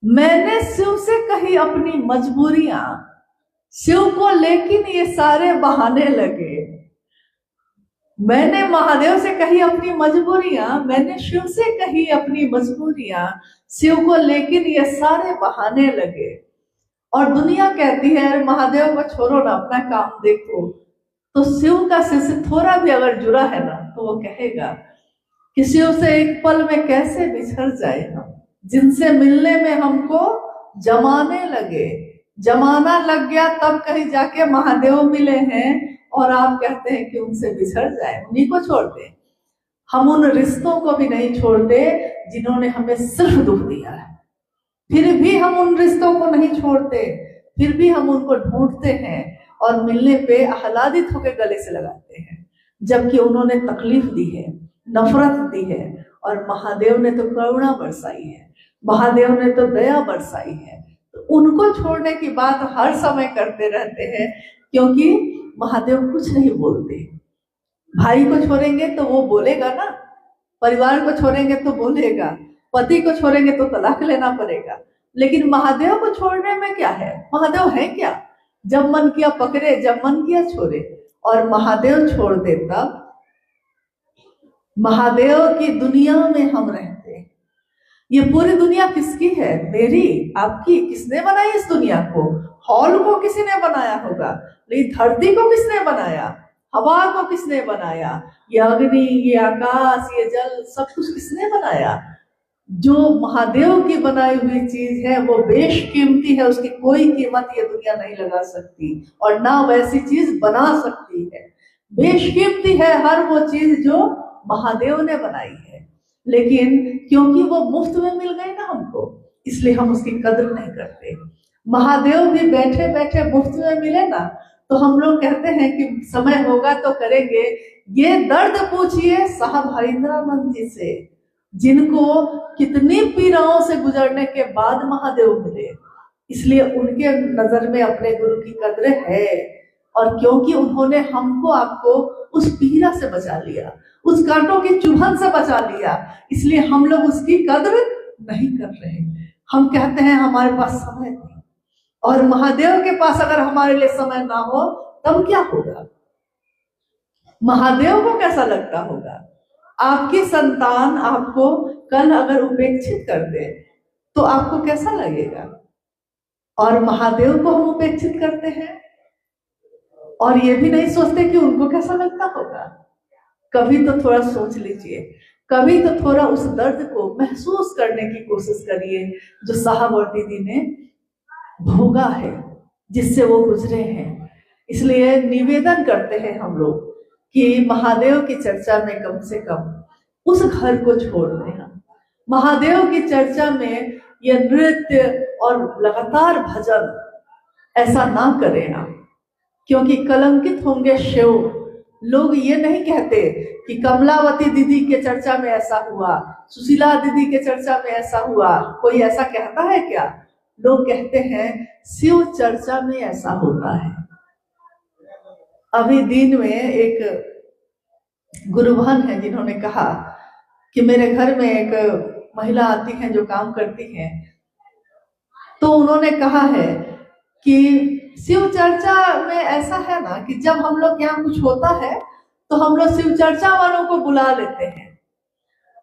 मैंने शिव से कही अपनी मजबूरियां, शिव को लेकिन ये सारे बहाने लगे। मैंने महादेव से कही अपनी मजबूरियां, मैंने शिव से कही अपनी मजबूरियां, शिव को लेकिन ये सारे बहाने लगे। और दुनिया कहती है अरे महादेव को छोड़ो ना, अपना काम देखो। तो शिव का शिष्य थोड़ा भी अगर जुड़ा है ना तो वो कहेगा कि शिव से एक पल में कैसे बिछड़ जाए हम, जिनसे मिलने में हमको जमाने लगे, जमाना लग गया तब कहीं जाके महादेव मिले हैं, और आप कहते हैं कि उनसे बिछड़ जाए, उन्हीं को छोड़ दे। हम उन रिश्तों को भी नहीं छोड़ते जिन्होंने हमें सिर्फ दुख दिया है, फिर भी हम उन रिश्तों को नहीं छोड़ते, फिर भी हम उनको ढूंढते हैं और मिलने पे आह्लादित होकर गले से लगाते हैं, जबकि उन्होंने तकलीफ दी है, नफरत दी है। और महादेव ने तो करुणा बरसाई है, महादेव ने तो दया बरसाई है। तो उनको छोड़ने की बात हर समय करते रहते हैं, क्योंकि महादेव कुछ नहीं बोलते। भाई को छोड़ेंगे तो वो बोलेगा ना, परिवार को छोड़ेंगे तो बोलेगा, पति को छोड़ेंगे तो तलाक लेना पड़ेगा। लेकिन महादेव को छोड़ने में क्या है? महादेव है क्या? जब मन किया पकड़े, जब मन किया छोड़े। और महादेव छोड़ दे तब महादेव की दुनिया में हम रहते हैं। ये पूरी दुनिया किसकी है? मेरी, आपकी? किसने बनाई इस दुनिया को? हॉल को किसी ने बनाया होगा, लेकिन धरती को किसने बनाया? हवा को किसने बनाया? ये अग्नि, ये आकाश, ये जल, सब कुछ किसने बनाया? जो महादेव की बनाई हुई चीज है वो बेशकीमती है, उसकी कोई कीमत ये दुनिया नहीं लगा सकती और ना वैसी चीज बना सकती है। बेशकीमती है हर वो चीज जो महादेव ने बनाई है, लेकिन क्योंकि वो मुफ्त में मिल गई ना हमको, इसलिए हम उसकी कदर नहीं करते। महादेव भी बैठे बैठे मुफ्त में मिले ना, तो हम लोग कहते हैं कि समय होगा तो करेंगे। ये दर्द पूछिए साहब हरिंद्रानंद जी से, जिनको कितनी पीड़ाओं से गुजरने के बाद महादेव मिले, इसलिए उनके नजर में अपने गुरु की कद्र है। और क्योंकि उन्होंने हमको आपको उस पीड़ा से बचा लिया, उस कांटों की चुभन से बचा लिया, इसलिए हम लोग उसकी कद्र नहीं कर रहे। हम कहते हैं हमारे पास समय नहीं, और महादेव के पास अगर हमारे लिए समय ना हो तब क्या होगा? महादेव को कैसा लगता होगा? आपकी संतान आपको कल अगर उपेक्षित कर दे तो आपको कैसा लगेगा? और महादेव को हम उपेक्षित करते हैं और ये भी नहीं सोचते कि उनको कैसा लगता होगा। कभी तो थोड़ा सोच लीजिए, कभी तो थोड़ा उस दर्द को महसूस करने की कोशिश करिए जो साहब और दीदी ने भोगा है, जिससे वो गुजरे हैं। इसलिए निवेदन करते हैं हम लोग कि महादेव की चर्चा में कम से कम उस घर को छोड़ दें। हम महादेव की चर्चा में ये नृत्य और लगातार भजन ऐसा ना करें हम, क्योंकि कलंकित होंगे शिव। लोग ये नहीं कहते कि कमलावती दीदी के चर्चा में ऐसा हुआ, सुशीला दीदी के चर्चा में ऐसा हुआ। कोई ऐसा कहता है क्या? लोग कहते हैं शिव चर्चा में ऐसा होता है। अभी दिन में एक गुरुभान है जिन्होंने कहा कि मेरे घर में एक महिला आती है जो काम करती है, तो उन्होंने कहा है कि शिव चर्चा में ऐसा है ना कि जब हम लोग यहाँ कुछ होता है तो हम लोग शिव चर्चा वालों को बुला लेते हैं,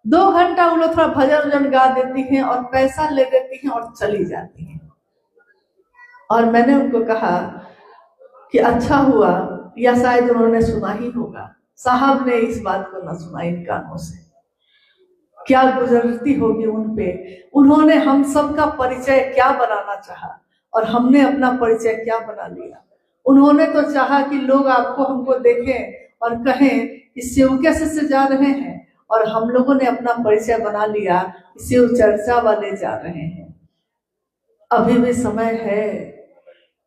2 घंटा वो लोग थोड़ा भजन वजन गा देती हैं और पैसा ले देती हैं और चली जाती हैं। और मैंने उनको कहा कि अच्छा हुआ, या शायद उन्होंने सुना ही होगा, साहब ने इस बात को न सुना इन कानों से। क्या गुजरती होगी उन पे। उन्होंने हम सबका परिचय क्या बनाना चाहा और हमने अपना परिचय क्या बना लिया। उन्होंने तो चाहा कि लोग आपको हमको देखें और कहें कि शिव के से जा रहे हैं, और हम लोगों ने अपना परिचय बना लिया कि शिव चर्चा वाले जा रहे हैं। अभी भी समय है,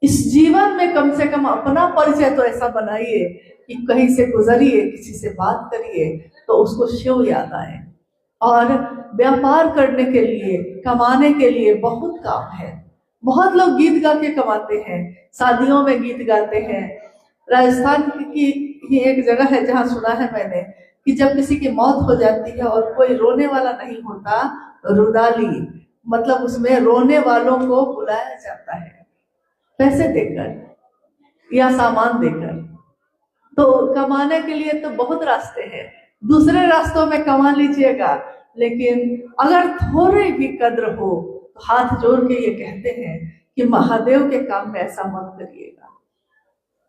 इस जीवन में कम से कम अपना परिचय तो ऐसा बनाइए कि कहीं से गुजरिए, किसी से बात करिए तो उसको शिव याद आए। और व्यापार करने के लिए, कमाने के लिए बहुत काम है। बहुत लोग गीत गा के कमाते हैं, शादियों में गीत गाते हैं। राजस्थान की ही एक जगह है जहाँ सुना है मैंने कि जब किसी की मौत हो जाती है और कोई रोने वाला नहीं होता, रुदाली, मतलब उसमें रोने वालों को बुलाया जाता है पैसे देकर या सामान देकर। तो कमाने के लिए तो बहुत रास्ते हैं, दूसरे रास्तों में कमा लीजिएगा, लेकिन अगर थोड़ी भी कद्र हो तो हाथ जोड़ के ये कहते हैं कि महादेव के काम में ऐसा मत करिएगा।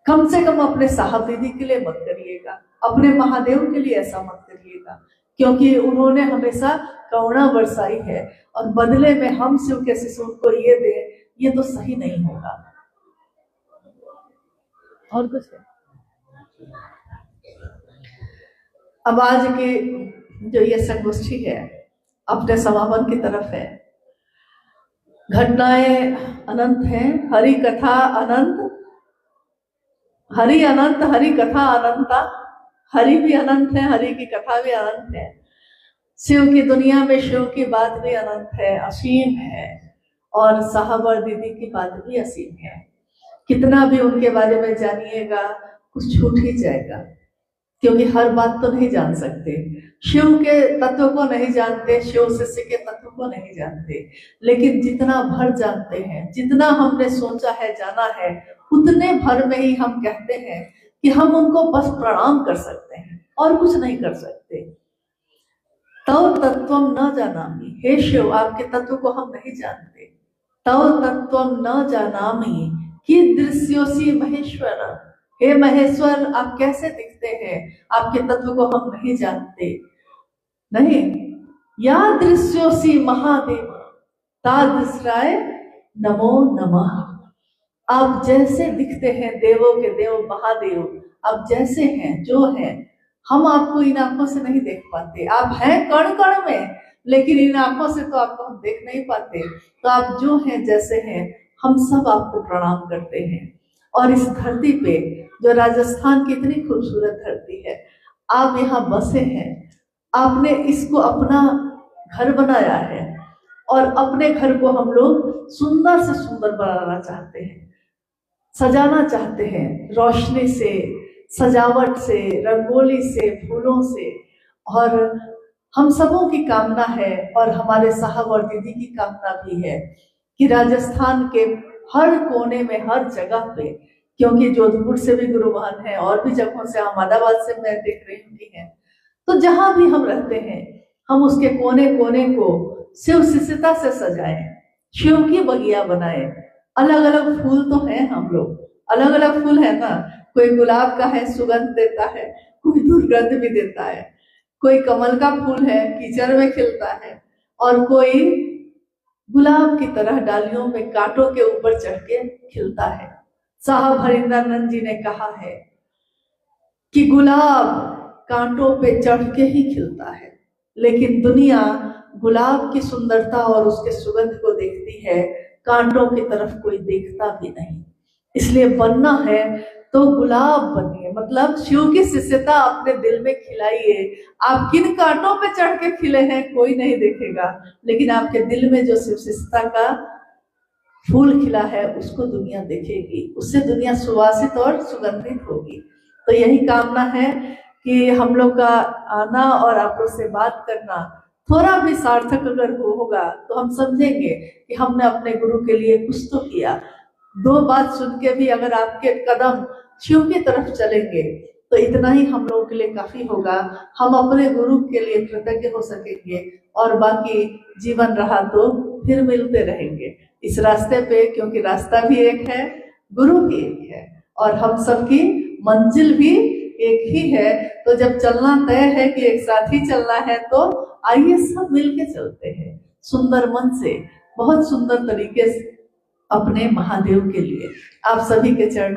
कम से कम अपने साहब दीदी के लिए मत करिएगा, अपने महादेव के लिए ऐसा मत करिएगा, क्योंकि उन्होंने हमेशा करुणा बरसाई है और बदले में हम शिव के शिशु को ये दे, ये तो सही नहीं होगा। और कुछ है? अब आज की जो ये संगोष्ठी है अपने समापन की तरफ है। घटनाएं अनंत हैं, हरि कथा अनंत, हरि अनंत, हरि कथा अनंता। हरि भी अनंत है, हरि की कथा भी अनंत है। शिव की दुनिया में शिव की बात भी अनंत है, असीम है, और साहब और दीदी की बात भी असीम है। कितना भी उनके बारे में जानिएगा कुछ छूट ही जाएगा, क्योंकि हर बात तो नहीं जान सकते। शिव के तत्व को नहीं जानते, शिव शिष्य के तत्व को नहीं जानते, लेकिन जितना भर जानते हैं, जितना हमने सोचा है, जाना है, उतने भर में ही हम कहते हैं कि हम उनको बस प्रणाम कर सकते हैं और कुछ नहीं कर सकते। तव तत्वम न जानामि, हे शिव आपके तत्व को हम नहीं जानते। तव तत्वम न जानामि कीदृश्योसि महेश्वर, हे महेश्वर आप कैसे दिखते हैं, आपके तत्व को हम नहीं जानते। नहीं, या दृश्योसि महादेव तादृशाय नमो नमः, आप जैसे दिखते हैं देवों के देव महादेव, आप जैसे हैं जो हैं, हम आपको इन आंखों से नहीं देख पाते। आप हैं कण कण में, लेकिन इन आंखों से तो आपको हम देख नहीं पाते। तो आप जो हैं जैसे हैं, हम सब आपको प्रणाम करते हैं। और इस धरती पे जो राजस्थान की इतनी खूबसूरत धरती है, आप यहाँ बसे हैं, आपने इसको अपना घर बनाया है और अपने घर को हम लोग सुंदर से सुंदर बनाना चाहते हैं, सजाना चाहते हैं, रोशनी से, सजावट से, रंगोली से, फूलों से। और हम सबों की कामना है और हमारे साहब और दीदी की कामना भी है कि राजस्थान के हर कोने में, हर जगह पे, क्योंकि जोधपुर से भी गुरु महान है और भी जगहों से, अहमदाबाद से मैं देख रही हूँ हैं, तो जहां भी हम रहते हैं हम उसके कोने कोने को शिव शिष्यता से सजाएं, शिव की बगिया बनाएं। अलग अलग फूल तो हैं, हम लोग अलग अलग फूल है ना, कोई गुलाब का है सुगंध देता है, कोई दुर्गंध भी देता है, कोई कमल का फूल है कीचड़ में खिलता है, और कोई गुलाब की तरह डालियों में कांटों के ऊपर चढ़ के खिलता है। साहब हरिंदरानंद जी ने कहा है कि गुलाब कांटों पे चढ़ के ही खिलता है, लेकिन दुनिया गुलाब की सुंदरता और उसके सुगंध को देखती है, कांटों की तरफ कोई देखता भी नहीं। इसलिए बनना है तो गुलाब बनिए, मतलब शिव की शिष्यता अपने दिल में खिलाइए। आप किन कांटों पे चढ़ के खिले हैं कोई नहीं देखेगा, लेकिन आपके दिल में जो शिव शिष्यता का फूल खिला है उसको दुनिया देखेगी, उससे दुनिया सुवासित और सुगंधित होगी। तो यही कामना है कि हम लोग का आना और आप लोग से बात करना थोड़ा भी सार्थक अगर होगा तो हम समझेंगे कि हमने अपने गुरु के लिए कुछ तो किया। दो बात सुन के भी अगर आपके कदम शिव की तरफ चलेंगे तो इतना ही हम लोगों के लिए काफी होगा। हम अपने गुरु के लिए कृतज्ञ हो सकेंगे और बाकी जीवन रहा तो फिर मिलते रहेंगे इस रास्ते पे, क्योंकि रास्ता भी एक है, गुरु भी एक है और हम सबकी मंजिल भी एक ही है। तो जब चलना तय है कि एक साथ ही चलना है, तो आइए सब मिलके चलते हैं सुंदर मन से, बहुत सुंदर तरीके से अपने महादेव के लिए। आप सभी के चरणों